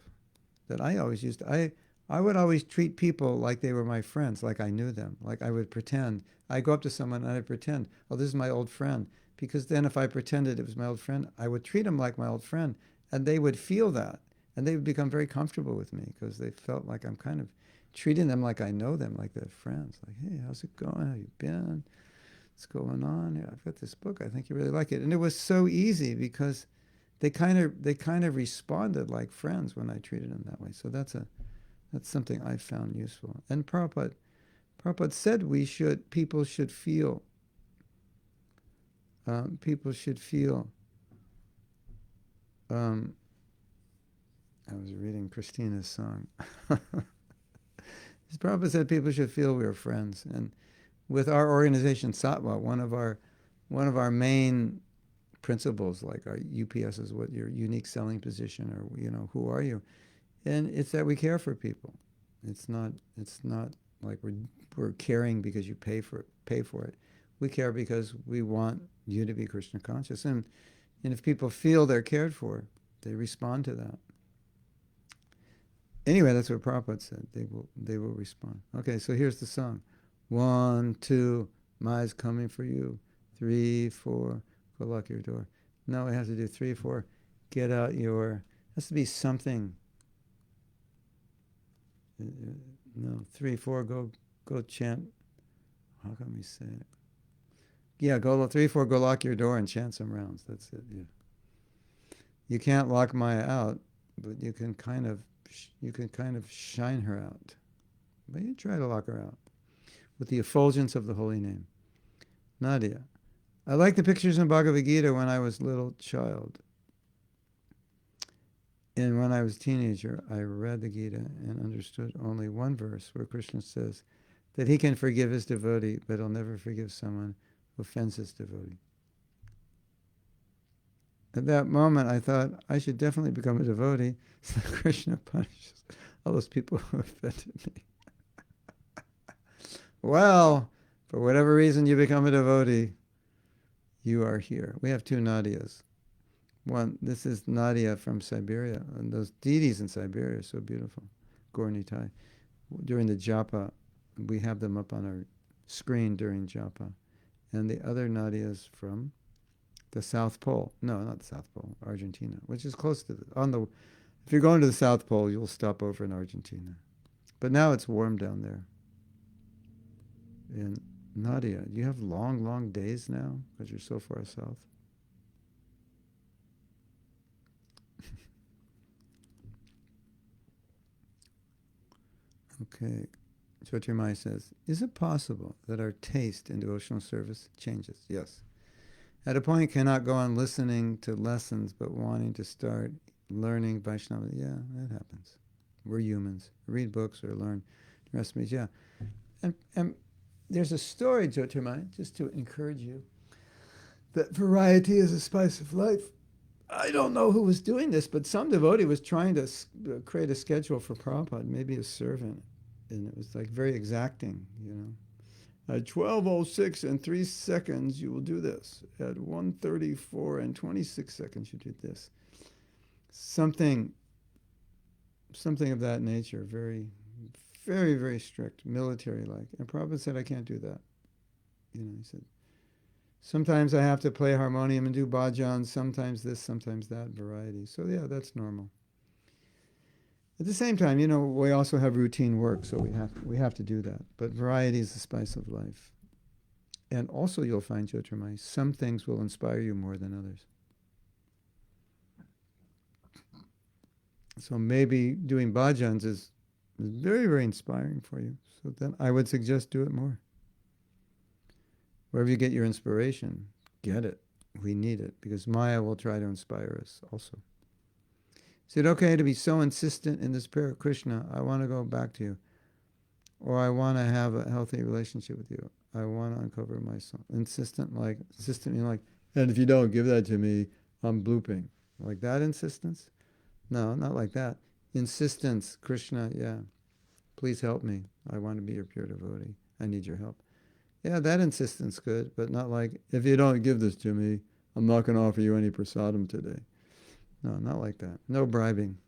that I always used. I would always treat people like they were my friends, like I knew them, like I would pretend. I'd go up to someone and I'd pretend, oh, this is my old friend. Because then if I pretended it was my old friend, I would treat them like my old friend, and they would feel that. And they would become very comfortable with me because they felt like I'm kind of treating them like I know them, like they're friends. Like, hey, how's it going? How you been? What's going on? Yeah, I've got this book. I think you really like it. And it was so easy because they kind of responded like friends when I treated them that way. So that's something I found useful. And Prabhupada said people should feel. I was reading Christina's song. Prabhupada said people should feel we are friends. And with our organization, Sattva, one of our main principles, like our UPS is what your unique selling position, or who are you? And it's that we care for people. It's not like we're caring because you pay for it. We care because we want you to be Krishna conscious. And if people feel they're cared for, they respond to that. Anyway, that's what Prabhupada said. They will respond. Okay, so here's the song. 1, 2, Mai's coming for you. 3, 4, go lock your door. No, it has to do 3, 4, get out your, has to be something. No, 3, 4, go chant. How can we say it? Yeah, go 3, 4, go lock your door and chant some rounds. That's it. Yeah. You can't lock Maya out, but you can kind of shine her out. But you try to lock her out with the effulgence of the holy name. Nadia. I like the pictures in Bhagavad Gita when I was a little child. And when I was a teenager, I read the Gita and understood only one verse where Krishna says that he can forgive his devotee, but he'll never forgive someone who offends his devotee. At that moment, I thought, I should definitely become a devotee so that Krishna punishes all those people who offended me. Well, for whatever reason you become a devotee, you are here. We have 2 Nadias. One, this is Nadia from Siberia, and those deities in Siberia are so beautiful. Gornitai. During the japa, we have them up on our screen during japa. And the other Nadia is from the South Pole. No, not the South Pole, Argentina, which is close to if you're going to the South Pole, you'll stop over in Argentina. But now it's warm down there. And Nadia, you have long, long days now because you're so far south. Okay. Jyotirmai says, is it possible that our taste in devotional service changes? Yes. At a point, cannot go on listening to lessons, but wanting to start learning Vaishnava. Yeah, that happens. We're humans. Read books or learn recipes. Yeah. And there's a story, Jyotirmai, just to encourage you, that variety is a spice of life. I don't know who was doing this, but some devotee was trying to create a schedule for Prabhupada, maybe a servant, and it was like very exacting, you know. At 12:06 and 3 seconds, you will do this. At 1:34 and 26 seconds, you do this. Something of that nature, very, very, very strict, military-like. And Prabhupada said, I can't do that. You know, he said, sometimes I have to play harmonium and do bhajans, sometimes this, sometimes that, variety. So yeah, that's normal. At the same time, you know, we also have routine work, so we have to do that. But variety is the spice of life. And also you'll find, Jyotirmai, some things will inspire you more than others. So maybe doing bhajans is very, very inspiring for you. So then I would suggest do it more. Wherever you get your inspiration, get it. We need it, because Maya will try to inspire us also. Is it okay to be so insistent in this prayer, Krishna, I want to go back to you, or I want to have a healthy relationship with you, I want to uncover my soul? Insistent meaning like, and if you don't give that to me, I'm blooping. Like that insistence? No, not like that. Insistence, Krishna, yeah, please help me. I want to be your pure devotee. I need your help. Yeah, that insistence good, but not like, if you don't give this to me, I'm not going to offer you any prasadam today. No, not like that. No bribing.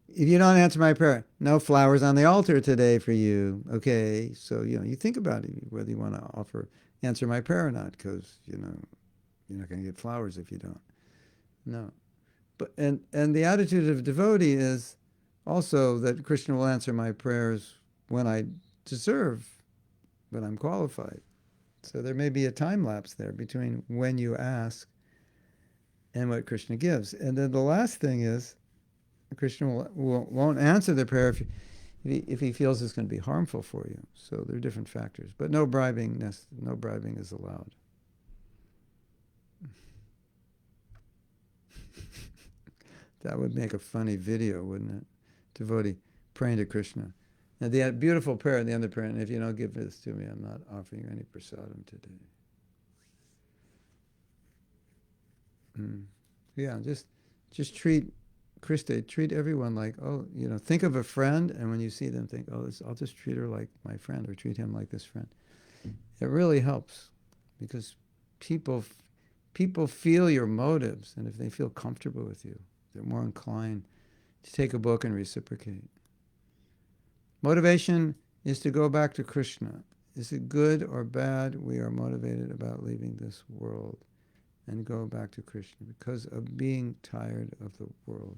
If you don't answer my prayer, no flowers on the altar today for you. Okay, so, you know, you think about it, whether you want to answer my prayer or not, because, you know, you're not going to get flowers if you don't. No. But and the attitude of devotee is also that Krishna will answer my prayers when I deserve, when I'm qualified. So there may be a time lapse there between when you ask and what Krishna gives. And then the last thing is, Krishna won't answer the prayer if he feels it's going to be harmful for you. So there are different factors. But no bribing is allowed. That would make a funny video, wouldn't it? Devotee praying to Krishna. Now the beautiful prayer at the end of the prayer, and if you don't give this to me, I'm not offering you any prasadam today. Yeah, just treat everyone like, oh, you know, think of a friend, and when you see them, think, oh, I'll just treat her like my friend, or treat him like this friend. It really helps, because people feel your motives, and if they feel comfortable with you, they're more inclined to take a book and reciprocate. Motivation is to go back to Krishna. Is it good or bad? We are motivated about leaving this world and go back to Krishna because of being tired of the world.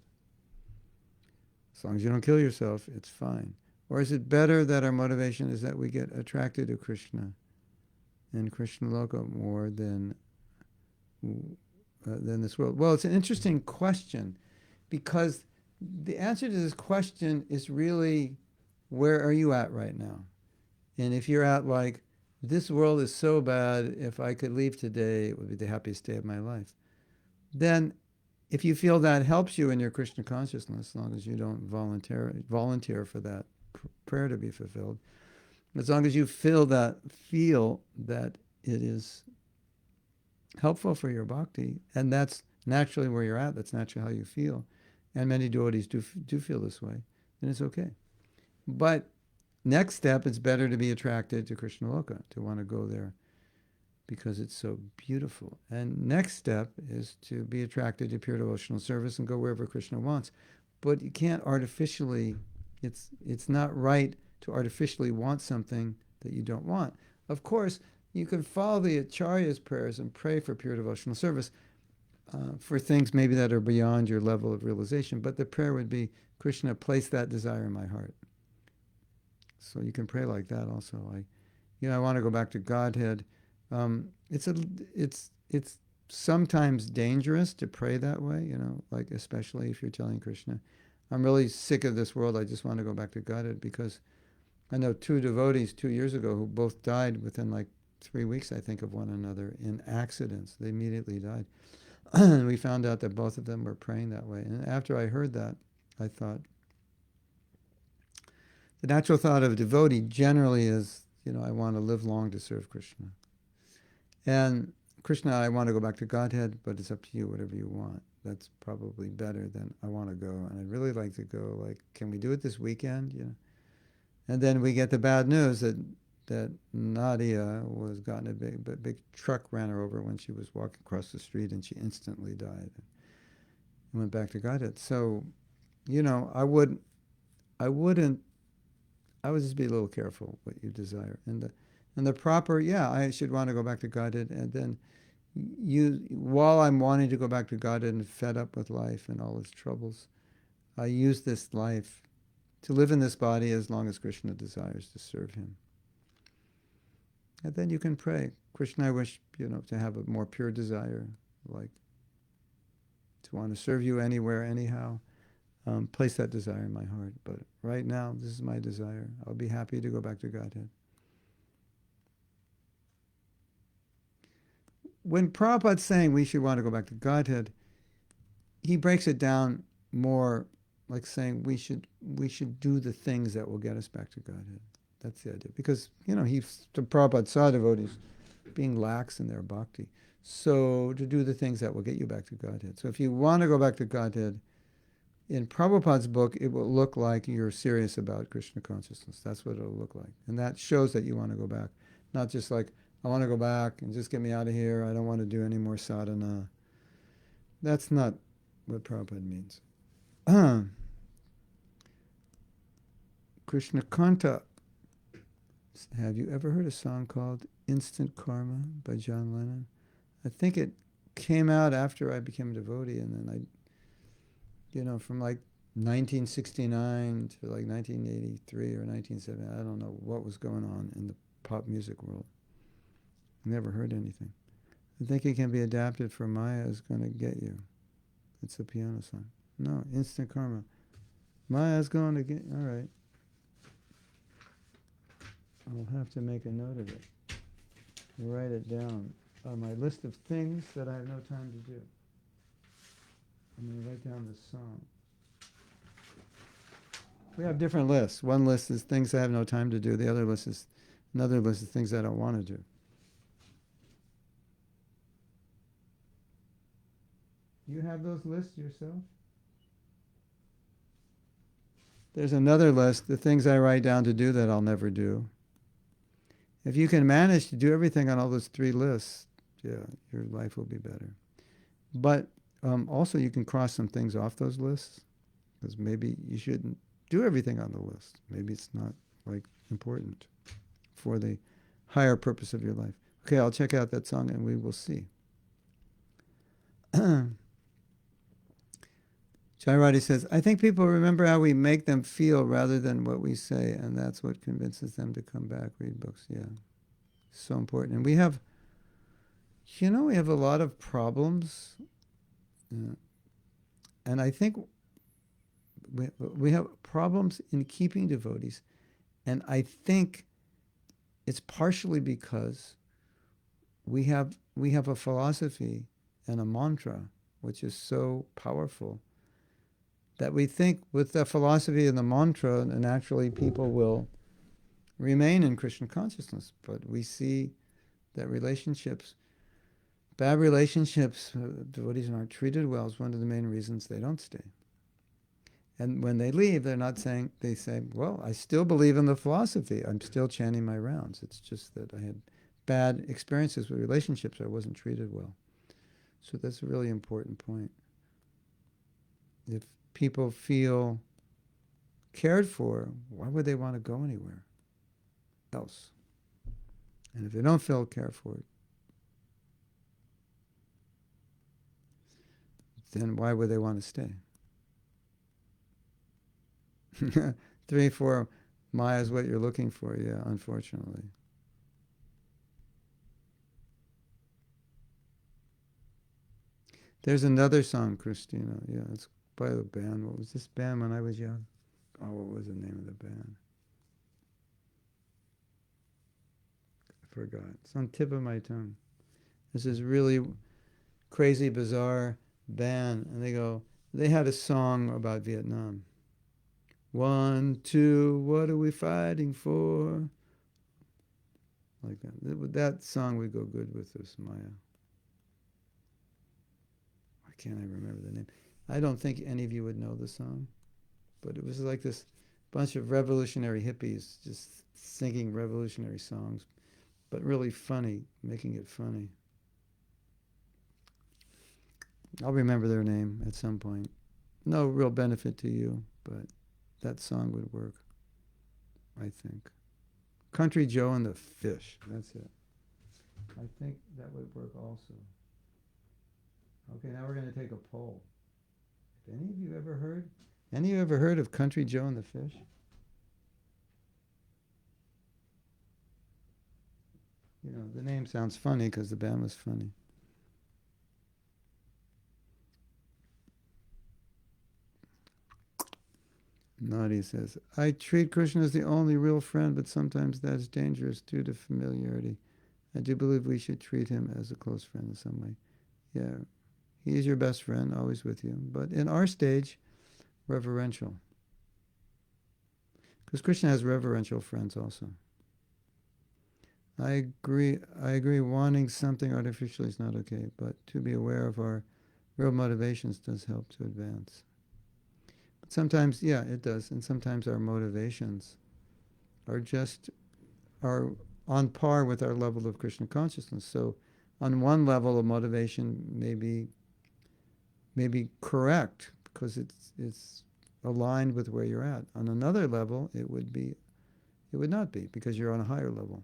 As long as you don't kill yourself, it's fine. Or is it better that our motivation is that we get attracted to Krishna and Krishna Loka more than this world? Well, it's an interesting question, because the answer to this question is really, where are you at right now? And if you're at like, this world is so bad, if I could leave today, it would be the happiest day of my life, then if you feel that helps you in your Krishna consciousness, as long as you don't volunteer for that prayer to be fulfilled, as long as you feel that it is helpful for your bhakti, and that's naturally where you're at, that's naturally how you feel, and many devotees do feel this way, then it's okay. But next step, it's better to be attracted to Krishna Loka, to want to go there because it's so beautiful. And next step is to be attracted to pure devotional service and go wherever Krishna wants. But you can't artificially, it's not right to artificially want something that you don't want. Of course, you can follow the Acharya's prayers and pray for pure devotional service for things maybe that are beyond your level of realization, but the prayer would be, Krishna, place that desire in my heart. So you can pray like that also. Like, you know, I want to go back to Godhead. It's sometimes dangerous to pray that way, you know, like especially if you're telling Krishna, I'm really sick of this world, I just want to go back to Godhead, because I know 2 devotees 2 years ago who both died within like 3 weeks, I think, of one another in accidents. They immediately died. And we found out that both of them were praying that way. And after I heard that, I thought, the natural thought of a devotee generally is, you know, I want to live long to serve Krishna. And Krishna, I want to go back to Godhead, but it's up to you, whatever you want. That's probably better than I want to go. And I'd really like to go, like, can we do it this weekend? You know? And then we get the bad news that Nadia was gotten a big truck ran her over when she was walking across the street, and she instantly died and went back to Godhead. So, you know, I would just be a little careful what you desire. And the proper, yeah, I should want to go back to Godhead. And then while I'm wanting to go back to Godhead and fed up with life and all its troubles, I use this life to live in this body as long as Krishna desires to serve him. And then you can pray, Krishna, I wish, you know, to have a more pure desire, like to want to serve you anywhere, anyhow. Place that desire in my heart. But right now, this is my desire. I'll be happy to go back to Godhead. When Prabhupada's saying we should want to go back to Godhead, he breaks it down more like saying we should do the things that will get us back to Godhead. That's the idea. Because, you know, Prabhupada saw devotees being lax in their bhakti. So to do the things that will get you back to Godhead. So if you want to go back to Godhead, in Prabhupada's book, it will look like you're serious about Krishna consciousness. That's what it'll look like. And that shows that you want to go back. Not just like, I want to go back and just get me out of here. I don't want to do any more sadhana. That's not what Prabhupada means. Krishna Kanta. Have you ever heard a song called Instant Karma by John Lennon? I think it came out after I became a devotee, and then from like 1969 to like 1983 or 1970, I don't know what was going on in the pop music world. Never heard anything. I think it can be adapted for Maya is Gonna Get You. It's a piano song. No, Instant Karma. Maya's going to get, all right. I'll have to make a note of it. Write it down on my list of things that I have no time to do. I'm going to write down this song. We have different lists. One list is things I have no time to do. The other list is, another list is things I don't want to do. You have those lists yourself? There's another list, the things I write down to do that I'll never do. If you can manage to do everything on all those three lists, yeah, your life will be better. But also you can cross some things off those lists, because maybe you shouldn't do everything on the list. Maybe it's not like important for the higher purpose of your life. Okay, I'll check out that song and we will see. Jairati says, I think people remember how we make them feel rather than what we say, and that's what convinces them to come back, read books. Yeah, so important. And we have a lot of problems. And I think we have problems in keeping devotees. And I think it's partially because we have a philosophy and a mantra which is so powerful that we think with the philosophy and the mantra, naturally people will remain in Krishna consciousness. But we see that bad relationships, devotees aren't treated well, is one of the main reasons they don't stay. And when they leave, they're not saying, they say, well, I still believe in the philosophy. I'm still chanting my rounds. It's just that I had bad experiences with relationships. I wasn't treated well. So that's a really important point. If people feel cared for, why would they want to go anywhere else? And if they don't feel cared for, then why would they want to stay? 3, 4, Maya is what you're looking for, yeah, unfortunately. There's another song, Christina, yeah, it's by the band. What was this band when I was young? Oh, what was the name of the band? I forgot. It's on the tip of my tongue. This is really crazy, bizarre band, and they had a song about Vietnam. 1, 2, what are we fighting for? like that. That song would go good with this, Maya. Why can't I remember the name? I don't think any of you would know the song, but it was like this bunch of revolutionary hippies just singing revolutionary songs, but really funny, making it funny. I'll remember their name at some point. No real benefit to you, but that song would work, I think. Country Joe and the Fish. That's it. I think that would work also. Okay, now we're going to take a poll. Have any of you ever heard? Any of you ever heard of Country Joe and the Fish? You know, the name sounds funny because the band was funny. Nadi says, I treat Krishna as the only real friend, but sometimes that's dangerous due to familiarity. I do believe we should treat him as a close friend in some way. Yeah, he is your best friend, always with you. But in our stage, reverential. Because Krishna has reverential friends also. I agree. Wanting something artificially is not okay, but to be aware of our real motivations does help to advance. But sometimes, yeah, it does. And sometimes our motivations are on par with our level of Krishna consciousness. So on one level, a motivation may be correct because it's aligned with where you're at. On another level, it would not be because you're on a higher level.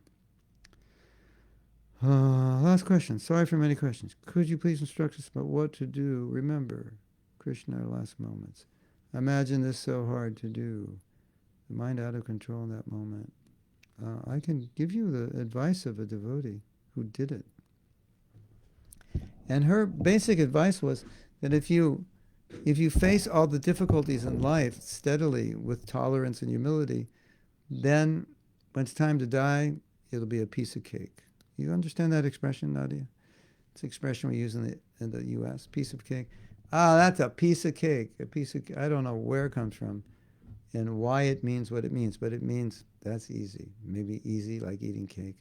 Last question. Sorry for many questions. Could you please instruct us about what to do? Remember, Krishna, our last moments. Imagine this so hard to do. The mind out of control in that moment. I can give you the advice of a devotee who did it. And her basic advice was that if you face all the difficulties in life steadily with tolerance and humility, then when it's time to die, it'll be a piece of cake. You understand that expression, Nadia? It's an expression we use in the U.S. Piece of cake. That's a piece of cake. I don't know where it comes from and why it means what it means, but it means that's easy. Maybe easy like eating cake.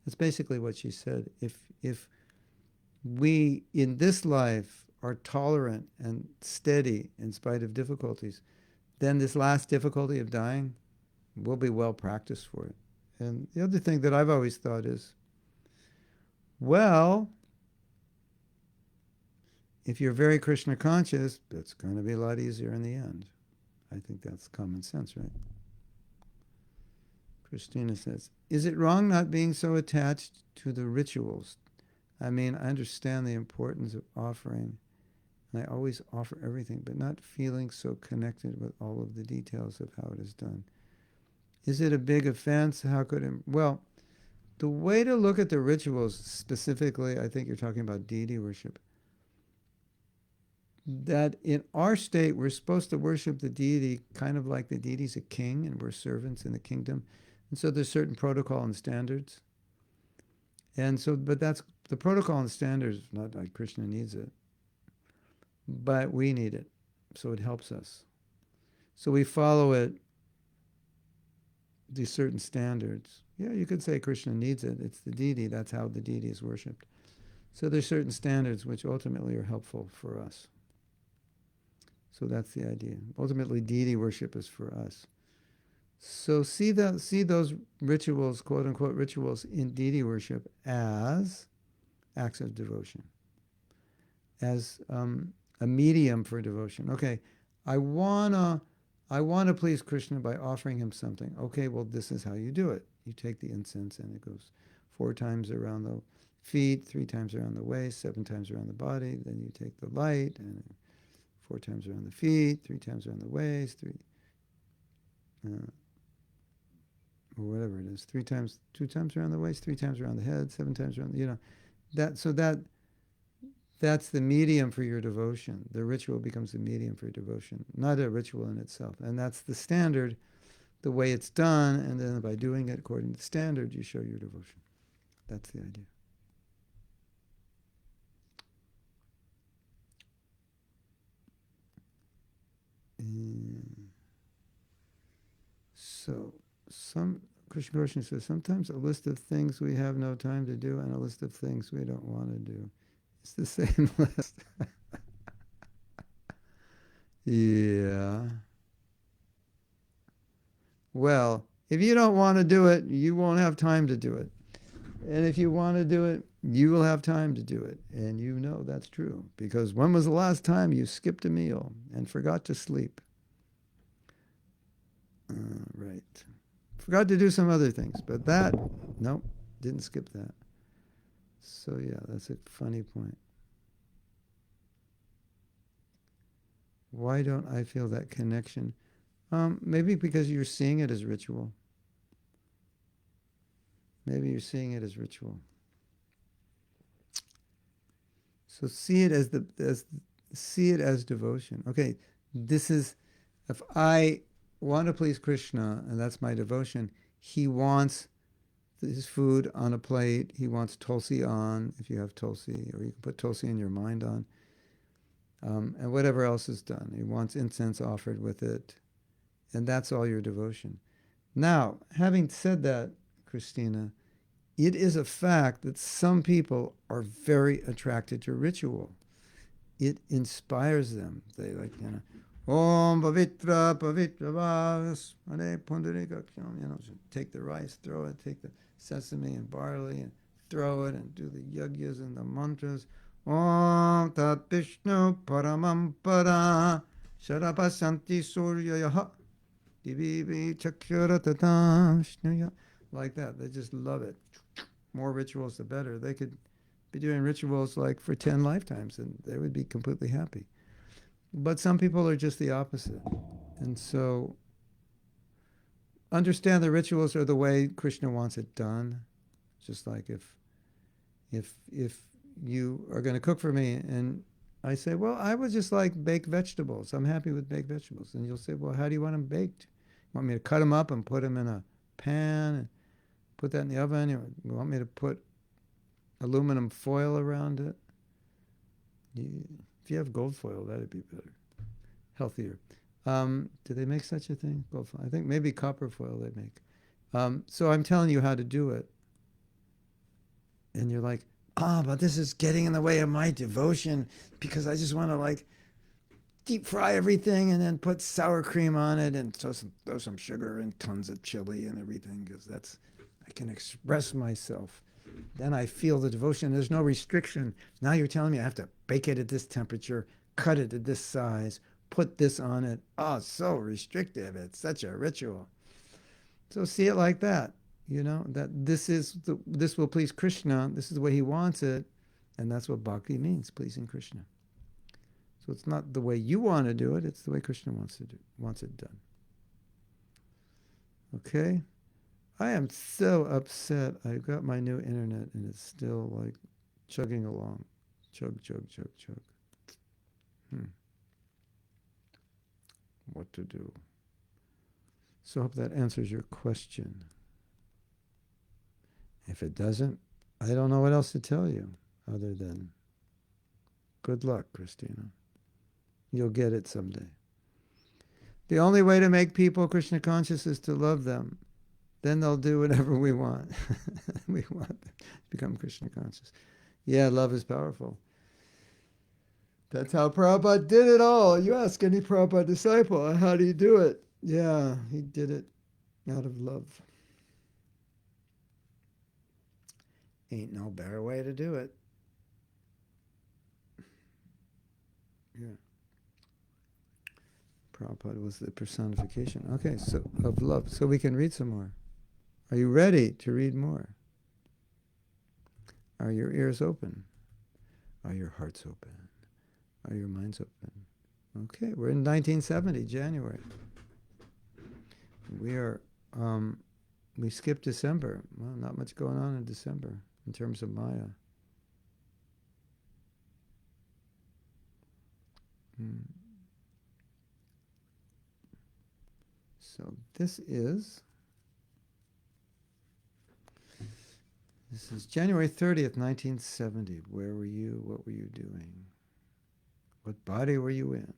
That's basically what she said. If we in this life are tolerant and steady in spite of difficulties, then this last difficulty of dying, we'll be well practiced for it. And the other thing that I've always thought is, well, if you're very Krishna conscious, it's going to be a lot easier in the end. I think that's common sense, right? Christina says, is it wrong not being so attached to the rituals? I mean, I understand the importance of offering, and I always offer everything, but not feeling so connected with all of the details of how it is done. Is it a big offense? How could it? Well, the way to look at the rituals specifically, I think you're talking about deity worship, that in our state, we're supposed to worship the deity kind of like the deity's a king and we're servants in the kingdom. And so there's certain protocol and standards. And so, but that's the protocol and standards, not like Krishna needs it, but we need it. So it helps us. So we follow it, these certain standards. Yeah, you could say Krishna needs it. It's the deity. That's how the deity is worshipped. So there's certain standards which ultimately are helpful for us. So that's the idea. Ultimately, deity worship is for us. So see those rituals, quote unquote rituals, in deity worship as acts of devotion, as a medium for devotion. Okay, I wanna please Krishna by offering him something. Okay, well, this is how you do it. You take the incense and it goes 4 times around the feet, 3 times around the waist, 7 times around the body. Then you take the light and 4 times around the feet, 3 times around the waist, or whatever it is, 2 times around the waist, 3 times around the head, 7 times around, that's the medium for your devotion. The ritual becomes the medium for your devotion, not a ritual in itself. And that's the standard, the way it's done, and then by doing it according to the standard, you show your devotion. That's the idea. So some Krishna says, sometimes a list of things we have no time to do and a list of things we don't want to do. It's the same list. Yeah. Well, if you don't want to do it, you won't have time to do it. And if you want to do it, you will have time to do it. And you know that's true. Because when was the last time you skipped a meal and forgot to sleep? Right. Forgot to do some other things. But that, nope, didn't skip that. So yeah, that's a funny point. Why don't I feel that connection? Maybe because you're seeing it as ritual. Maybe you're seeing it as ritual. So see it as devotion. Okay, this is, if I want to please Krishna, and that's my devotion, he wants his food on a plate. He wants tulsi on, if you have tulsi, or you can put tulsi in your mind on, and whatever else is done. He wants incense offered with it, and that's all your devotion. Now, having said that, Christina, it is a fact that some people are very attracted to ritual. It inspires them. They like, Om Pavitra Pavitra Vas, take the rice, throw it, take the sesame and barley and throw it and do the yagyas and the mantras. Om Tat Vishnu Paramam Para Sharapasanti Suryayaha Divivi Chakyaratatashnuya. Like that. They just love it. More rituals, the better. They could be doing rituals like for 10 lifetimes and they would be completely happy. But some people are just the opposite. And so understand the rituals are the way Krishna wants it done. Just like if you are going to cook for me and I say, well, I would just like baked vegetables. I'm happy with baked vegetables. And you'll say, well, how do you want them baked? You want me to cut them up and put them in a pan and put that in the oven? You want me to put aluminum foil around it? If you have gold foil, that'd be better. Healthier. Do they make such a thing? Gold foil. I think maybe copper foil they make. So I'm telling you how to do it. And you're like, but this is getting in the way of my devotion because I just want to like deep fry everything and then put sour cream on it and throw some sugar and tons of chili and everything because I can express myself. Then I feel the devotion. There's no restriction. Now you're telling me I have to bake it at this temperature, cut it at this size, put this on it. Oh, so restrictive. It's such a ritual. So see it like that. That this will please Krishna. This is the way he wants it. And that's what bhakti means, pleasing Krishna. So it's not the way you want to do it. It's the way Krishna wants it done. Okay? I am so upset. I've got my new internet and it's still like chugging along. Chug, chug, chug, chug. What to do? So I hope that answers your question. If it doesn't, I don't know what else to tell you other than good luck, Christina. You'll get it someday. The only way to make people Krishna conscious is to love them. Then they'll do whatever we want. We want them to become Krishna conscious. Yeah, love is powerful. That's how Prabhupada did it all. You ask any Prabhupada disciple, how do you do it? Yeah, he did it out of love. Ain't no better way to do it. Yeah. Prabhupada was the personification. Okay, so of love. So we can read some more. Are you ready to read more? Are your ears open? Are your hearts open? Are your minds open? Okay, we're in 1970, January. We skipped December. Well, not much going on in December in terms of Maya. So this is January 30th, 1970. Where were you? What were you doing? What body were you in?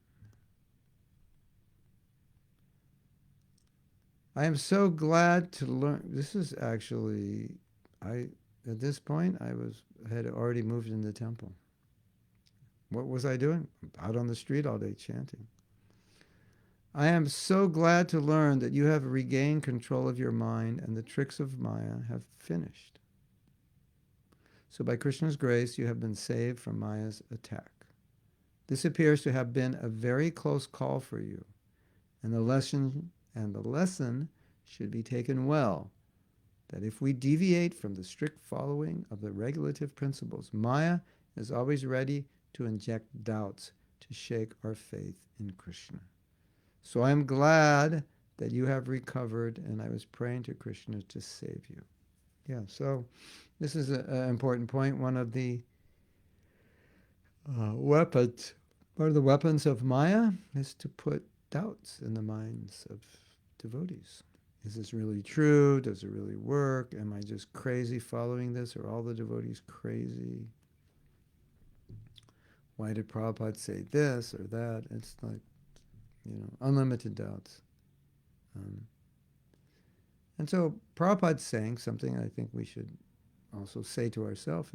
I am so glad to learn. This is actually, at this point, had already moved in the temple. What was I doing? Out on the street all day chanting. I am so glad to learn that you have regained control of your mind and the tricks of Maya have finished. So by Krishna's grace, you have been saved from Maya's attack. This appears to have been a very close call for you, and the lesson should be taken well, that if we deviate from the strict following of the regulative principles, Maya is always ready to inject doubts to shake our faith in Krishna. So I am glad that you have recovered, and I was praying to Krishna to save you. Yeah, so this is an important point. One of the weapons, one of the weapons of Maya is to put doubts in the minds of devotees. Is this really true? Does it really work? Am I just crazy following this? Are all the devotees crazy? Why did Prabhupada say this or that? It's like, unlimited doubts. And so Prabhupada's saying something I think we should also say to ourselves.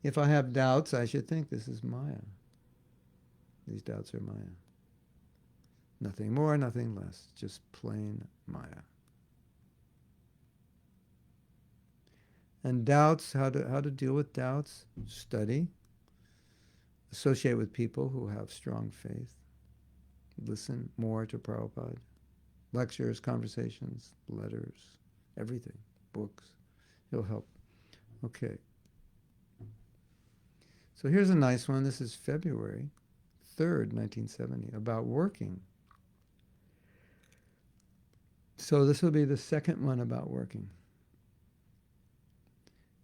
If I have doubts, I should think this is Maya. These doubts are Maya. Nothing more, nothing less. Just plain Maya. And doubts, how to deal with doubts? Study. Associate with people who have strong faith. Listen more to Prabhupada. Lectures, conversations, letters, everything. Books. It'll help. Okay. So here's a nice one. This is February 3rd, 1970, about working. So this will be the second one about working.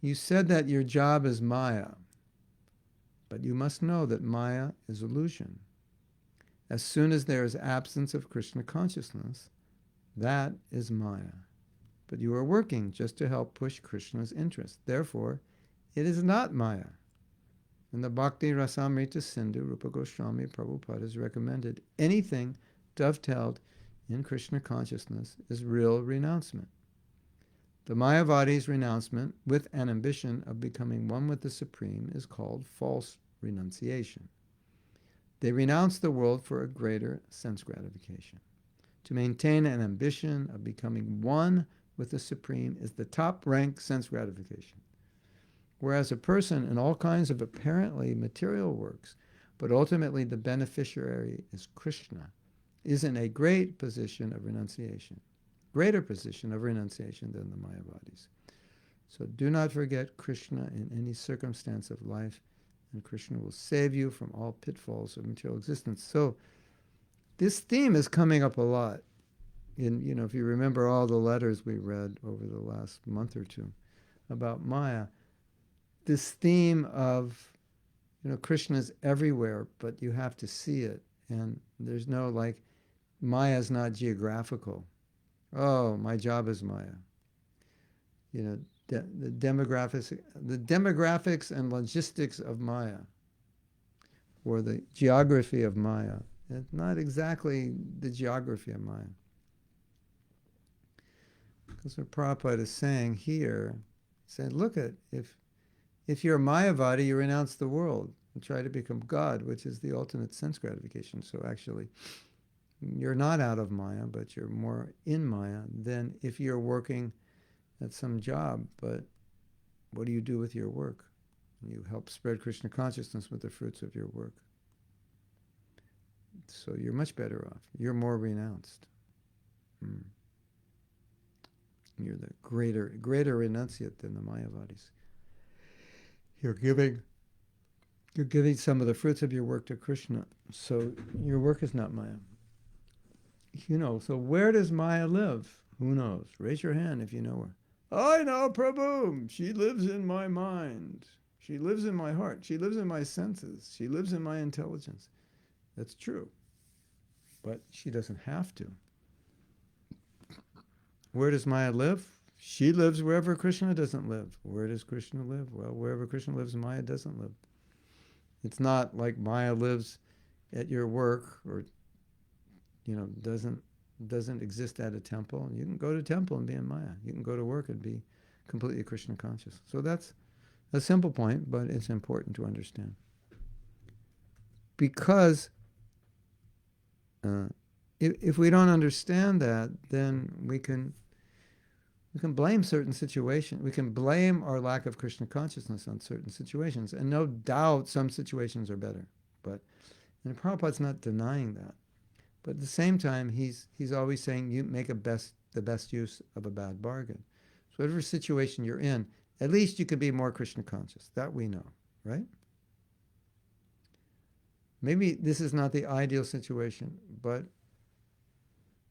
You said that your job is Maya, but you must know that Maya is illusion. As soon as there is absence of Krishna consciousness, that is Maya. But you are working just to help push Krishna's interest. Therefore, it is not Maya. In the Bhakti Rasamrita Sindhu, Rupa Goswami Prabhupada has recommended anything dovetailed in Krishna consciousness is real renouncement. The Mayavadi's renouncement with an ambition of becoming one with the Supreme is called false renunciation. They renounce the world for a greater sense gratification. To maintain an ambition of becoming one with the Supreme is the top-rank sense gratification. Whereas a person in all kinds of apparently material works, but ultimately the beneficiary is Krishna, is in a great position of renunciation, greater position of renunciation than the Mayavadis. So do not forget Krishna in any circumstance of life, and Krishna will save you from all pitfalls of material existence. So this theme is coming up a lot. If you remember all the letters we read over the last month or two about Maya, this theme of, Krishna's everywhere, but you have to see it. And there's no Maya's not geographical. Oh, my job is Maya. The demographics and logistics of Maya, or the geography of Maya. It's not exactly the geography of Maya. Because what Prabhupada is saying here, saying, look if you're a Mayavadi, you renounce the world and try to become God, which is the ultimate sense gratification. So actually, you're not out of Maya, but you're more in Maya than if you're working at some job. But what do you do with your work? You help spread Krishna consciousness with the fruits of your work. So you're much better off. You're more renounced. You're the greater renunciate than the Mayavadis. You're giving some of the fruits of your work to Krishna. So your work is not Maya. So where does Maya live? Who knows? Raise your hand if you know her. I know, Prabhu. She lives in my mind. She lives in my heart. She lives in my senses. She lives in my intelligence. That's true. But she doesn't have to. Where does Maya live? She lives wherever Krishna doesn't live. Where does Krishna live? Well, wherever Krishna lives, Maya doesn't live. It's not like Maya lives at your work or, doesn't doesn't exist at a temple. You can go to a temple and be in Maya. You can go to work and be completely Krishna conscious. So that's a simple point, but it's important to understand. Because if we don't understand that, then we can blame certain situations. We can blame our lack of Krishna consciousness on certain situations. And no doubt some situations are better. And Prabhupada's not denying that. But at the same time, he's always saying you make the best use of a bad bargain. So whatever situation you're in, at least you can be more Krishna conscious. That we know, right? Maybe this is not the ideal situation, but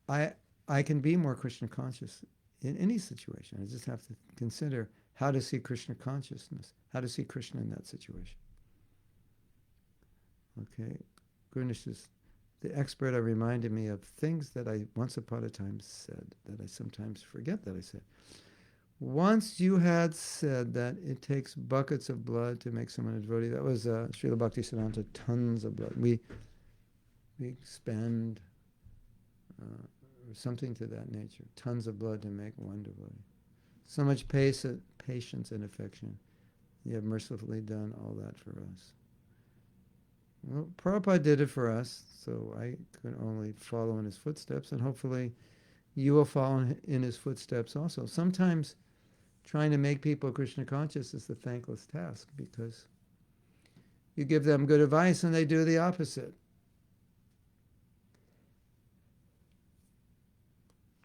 I can be more Krishna conscious in any situation. I just have to consider how to see Krishna consciousness, how to see Krishna in that situation. Okay, Gurnish is the expert. Reminded me of things that I once upon a time said that I sometimes forget that I said. Once you had said that it takes buckets of blood to make someone a devotee. That was Srila Bhaktisiddhanta, tons of blood. We spend something to that nature, tons of blood to make one devotee. So much patience and affection. You have mercifully done all that for us. Well, Prabhupada did it for us, so I could only follow in his footsteps, and hopefully you will follow in his footsteps also. Sometimes trying to make people Krishna conscious is the thankless task, because you give them good advice and they do the opposite.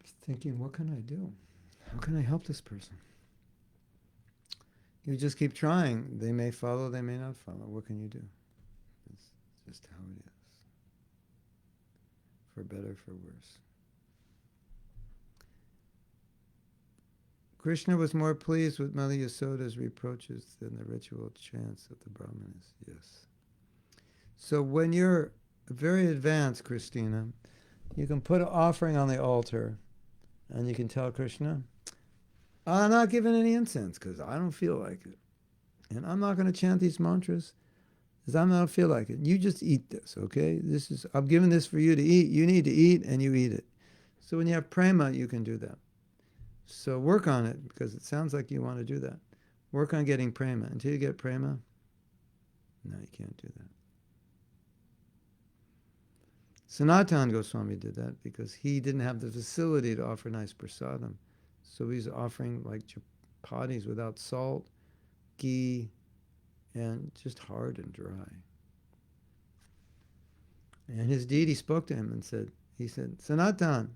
Just thinking, what can I do? How can I help this person? You just keep trying. They may follow, they may not follow. What can you do? It's just how it is. For better, for worse. Krishna was more pleased with Mother Yasoda's reproaches than the ritual chants of the Brahmanas. Yes. So when you're very advanced, Christina, you can put an offering on the altar and you can tell Krishna, I'm not giving any incense because I don't feel like it. And I'm not going to chant these mantras because I don't feel like it. You just eat this, okay? I'm giving this for you to eat. You need to eat and you eat it. So when you have prema, you can do that. So work on it, because it sounds like you want to do that. Work on getting prema. Until you get prema, no, you can't do that. Sanatana Goswami did that because he didn't have the facility to offer nice prasadam. So he's offering like chapatis without salt, ghee, and just hard and dry. And his deity spoke to him and said, Sanatan,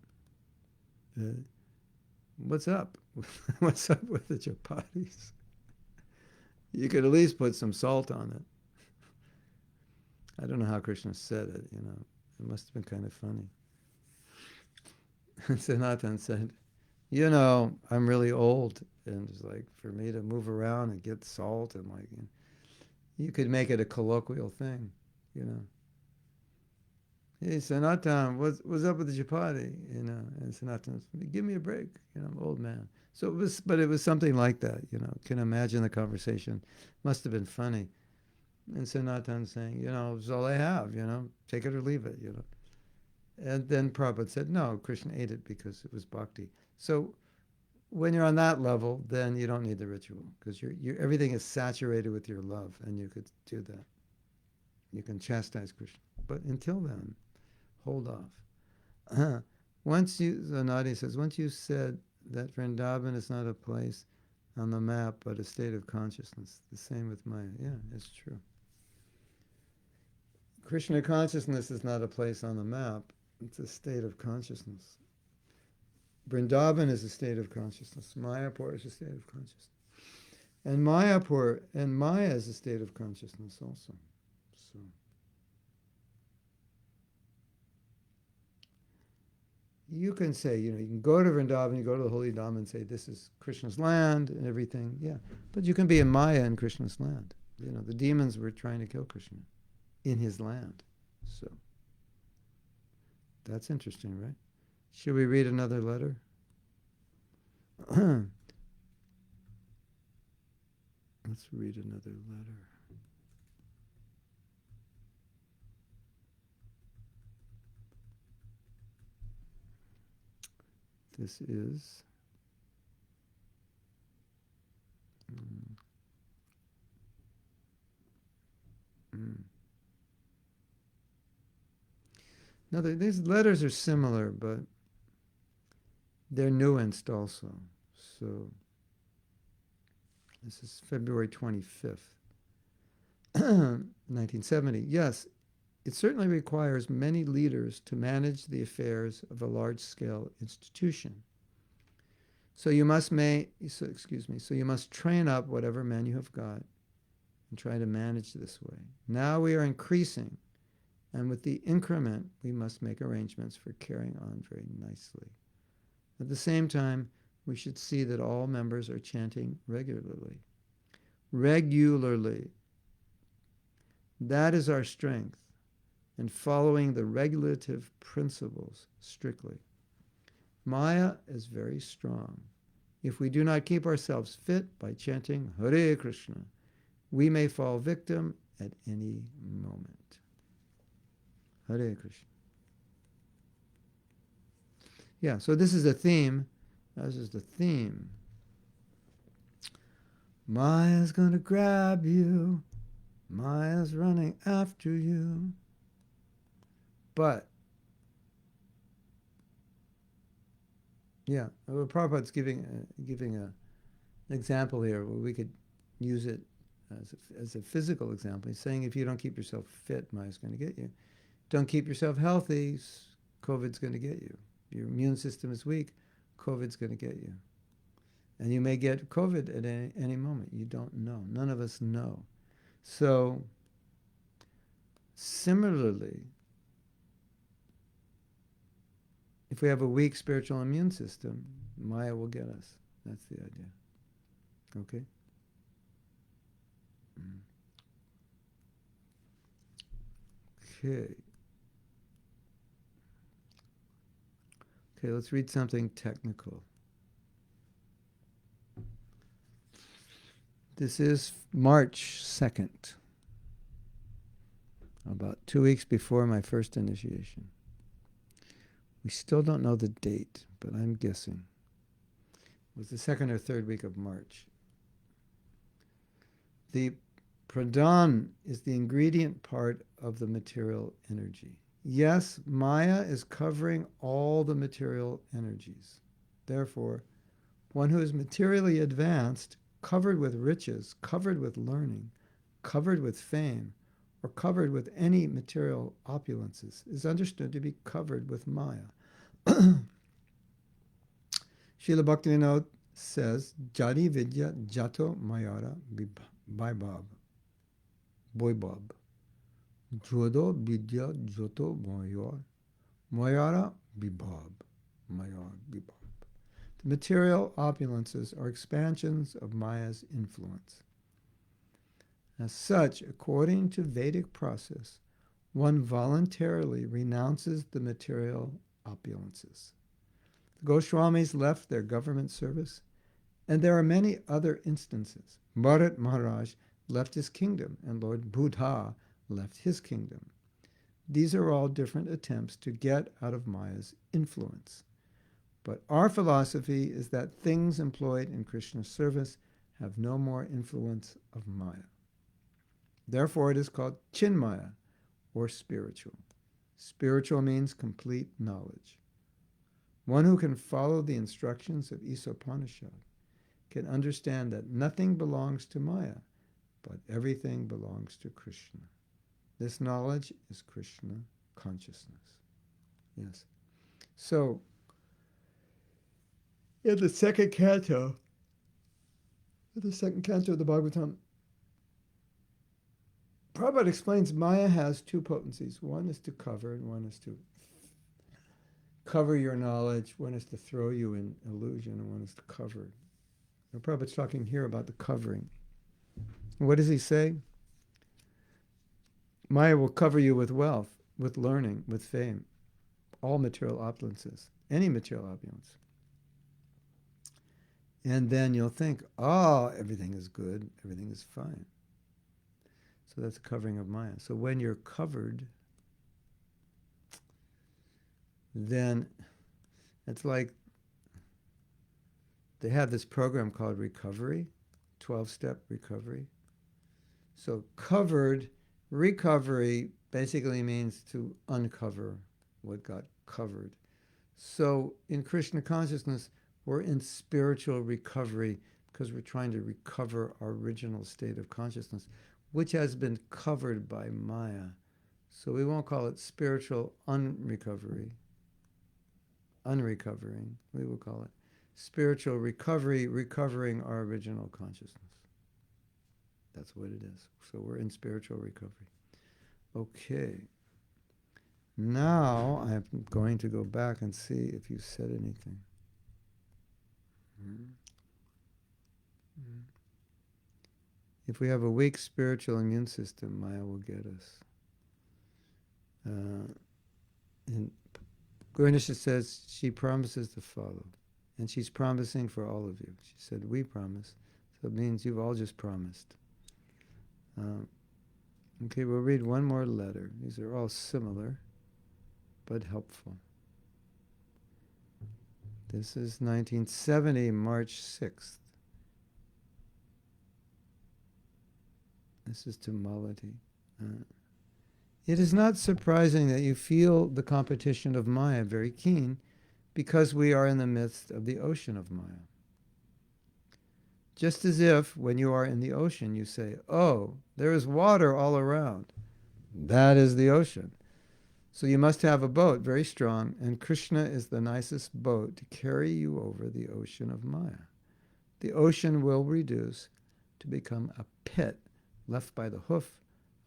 what's up? What's up with the chapatis? You could at least put some salt on it. I don't know how Krishna said it, It must have been kind of funny. And Sanatan said, I'm really old, and it's like for me to move around and get salt and you could make it a colloquial thing, Hey, Sanatan, what's up with the chapati? And Sanatan said, give me a break, I'm an old man. So it was something like that, Can imagine the conversation. Must have been funny. And Sanatan saying, it's all I have, take it or leave it, And then Prabhupada said, no, Krishna ate it because it was bhakti. So when you're on that level, then you don't need the ritual, because everything is saturated with your love, and you could do that. You can chastise Krishna. But until then, hold off. Nadi says, once you said that Vrindavan is not a place on the map, but a state of consciousness. The same with Maya. Yeah, it's true. Krishna consciousness is not a place on the map. It's a state of consciousness. Vrindavan is a state of consciousness. Mayapur is a state of consciousness. And Mayapur and Maya is a state of consciousness also. So you can say, you can go to Vrindavan, you go to the Holy Dham and say, this is Krishna's land and everything. Yeah. But you can be in Maya in Krishna's land. The demons were trying to kill Krishna in his land. So that's interesting, right? Should we read another letter? Let's read another letter. This is no, these letters are similar, but they're nuanced also. So this is February 25th, 1970. Yes, it certainly requires many leaders to manage the affairs of a large-scale institution. So you must train up whatever men you have got and try to manage this way. Now we are increasing, and with the increment, we must make arrangements for carrying on very nicely. At the same time, we should see that all members are chanting regularly. Regularly. That is our strength, and following the regulative principles strictly. Maya is very strong. If we do not keep ourselves fit by chanting Hare Krishna, we may fall victim at any moment. Hare Krishna. Yeah, so this is the theme. This is the theme. Maya's going to grab you. Maya's running after you. But, yeah, Prabhupada's giving an example here where we could use it as a physical example. He's saying if you don't keep yourself fit, Maya's going to get you. Don't keep yourself healthy, COVID's going to get you. Your immune system is weak, COVID's going to get you. And you may get COVID at any moment. You don't know. None of us know. So, similarly, if we have a weak spiritual immune system, Maya will get us. That's the idea. Okay? Okay. Okay, let's read something technical. This is March 2nd, about 2 weeks before my first initiation. We still don't know the date, but I'm guessing. It was the second or third week of March. The pradhan is the ingredient part of the material energy. Yes, Maya is covering all the material energies. Therefore, one who is materially advanced, covered with riches, covered with learning, covered with fame, or covered with any material opulences, is understood to be covered with Maya. Srila Bhaktivinoda says, Jari Vidya Jato Mayara Vaibhav. Boibab. Jodo Vidya Joto Mayar. Mayara Vibhav. Mayar Vibhav. The material opulences are expansions of Maya's influence. As such, according to Vedic process, one voluntarily renounces the material opulences. The Goswamis left their government service, and there are many other instances. Bharat Maharaj left his kingdom, and Lord Buddha left his kingdom. These are all different attempts to get out of Maya's influence. But our philosophy is that things employed in Krishna's service have no more influence of Maya. Therefore, it is called Chinmaya, or spiritual. Spiritual means complete knowledge. One who can follow the instructions of Isopanishad can understand that nothing belongs to Maya, but everything belongs to Krishna. This knowledge is Krishna consciousness. Yes. So, in the second canto of the Bhagavatam, Prabhupada explains Maya has two potencies. One is to cover, and one is to cover your knowledge. One is to throw you in illusion, and one is to cover. Now, Prabhupada's talking here about the covering. What does he say? Maya will cover you with wealth, with learning, with fame, all material opulences, any material opulence. And then you'll think, oh, everything is good, everything is fine. So that's the covering of Maya. So when you're covered, then it's like they have this program called recovery, 12-step recovery. So covered, recovery basically means to uncover what got covered. So in Krishna consciousness, we're in spiritual recovery because we're trying to recover our original state of consciousness, which has been covered by Maya. So we won't call it spiritual unrecovering. We will call it spiritual recovery, recovering our original consciousness. That's what it is. So we're in spiritual recovery. Okay. Now I'm going to go back and see if you said anything. If we have a weak spiritual immune system, Maya will get us. And Ganesha says she promises to follow. And she's promising for all of you. She said, we promise. So it means you've all just promised. Okay, we'll read one more letter. These are all similar, but helpful. This is 1970, March 6th. This is to Malati. It is not surprising that you feel the competition of Maya very keen, because we are in the midst of the ocean of Maya. Just as if, when you are in the ocean, you say, oh, there is water all around. That is the ocean. So you must have a boat, very strong, and Krishna is the nicest boat to carry you over the ocean of Maya. The ocean will reduce to become a pit left by the hoof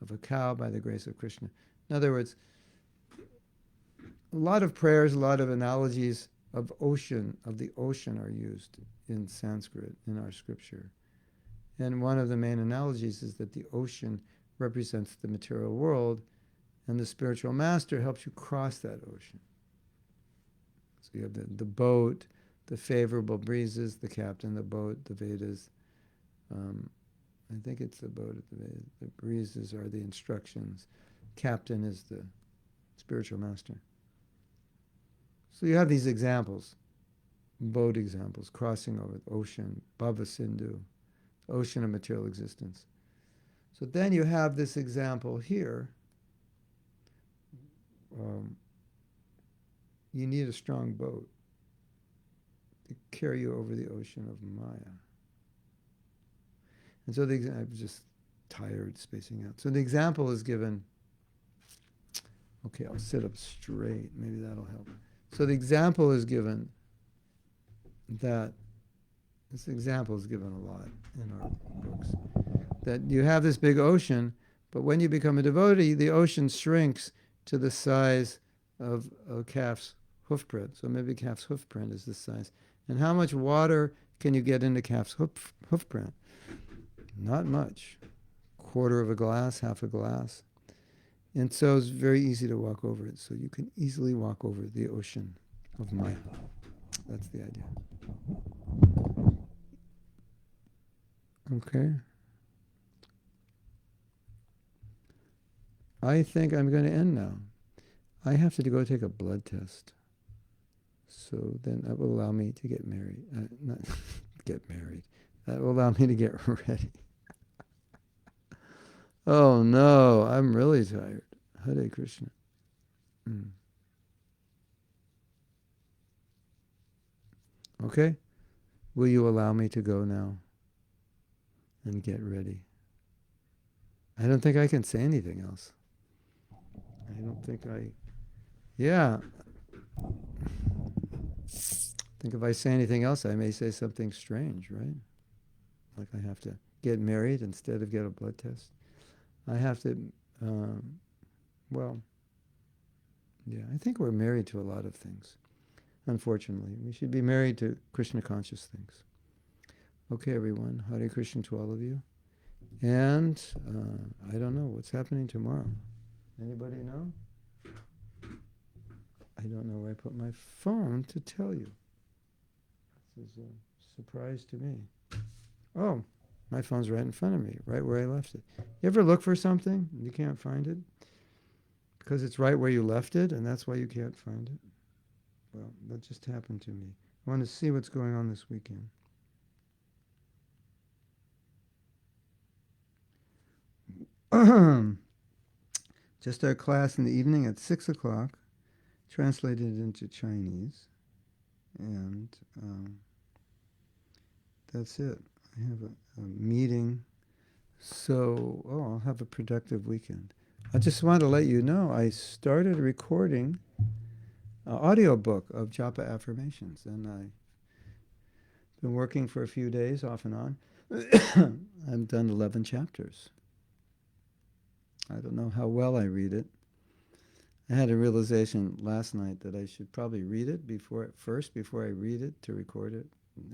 of a cow by the grace of Krishna. In other words, a lot of prayers, a lot of analogies of the ocean are used in Sanskrit, in our scripture. And one of the main analogies is that the ocean represents the material world, and the spiritual master helps you cross that ocean. So you have the boat, the favorable breezes, the captain, the boat, the Vedas. I think it's the boat, the breezes are the instructions. Captain is the spiritual master. So you have these examples, boat examples, crossing over the ocean, Bhava Sindhu, ocean of material existence. So then you have this example here. You need a strong boat to carry you over the ocean of Maya. And so I'm just tired spacing out. So the example is given, okay, I'll sit up straight, maybe that'll help. So the example is given that, this example is given a lot in our books, that you have this big ocean, but when you become a devotee, the ocean shrinks to the size of a calf's hoof print. So maybe calf's hoof print is this size. And how much water can you get into calf's hoof print? Not much. Quarter of a glass, half a glass. And so it's very easy to walk over it. So you can easily walk over the ocean of Maya. That's the idea. Okay. I think I'm going to end now. I have to go take a blood test. So then that will allow me to get married. Not get married. That will allow me to get ready. Oh no, I'm really tired. Hare Krishna. Okay? Will you allow me to go now and get ready? I don't think I can say anything else. Yeah. I think if I say anything else, I may say something strange, right? Like I have to get married instead of get a blood test. I have to, I think we're married to a lot of things, unfortunately. We should be married to Krishna conscious things. Okay, everyone. Hare Krishna to all of you. And I don't know what's happening tomorrow. Anybody know? I don't know where I put my phone to tell you. This is a surprise to me. Oh, my phone's right in front of me, right where I left it. You ever look for something and you can't find it? Because it's right where you left it, and that's why you can't find it? Well, that just happened to me. I want to see what's going on this weekend. Just our class in the evening at 6 o'clock, translated into Chinese. And that's it. I have a meeting. So, I'll have a productive weekend. I just want to let you know I started recording an audiobook of japa affirmations, and I've been working for a few days off and on. I've done 11 chapters. I don't know how well I read it. I had a realization last night that I should probably read it before I read it to record it.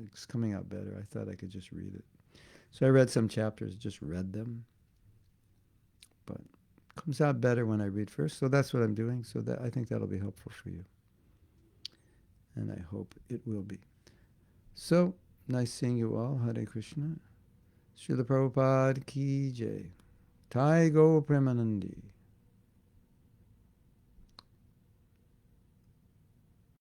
It's coming out better. I thought I could just read it. So I read some chapters, just read them. But it comes out better when I read first. So that's what I'm doing. So that I think that'll be helpful for you. And I hope it will be. So, nice seeing you all. Hare Krishna. Srila Prabhupada Ki Jai. Thai Go Premanandi.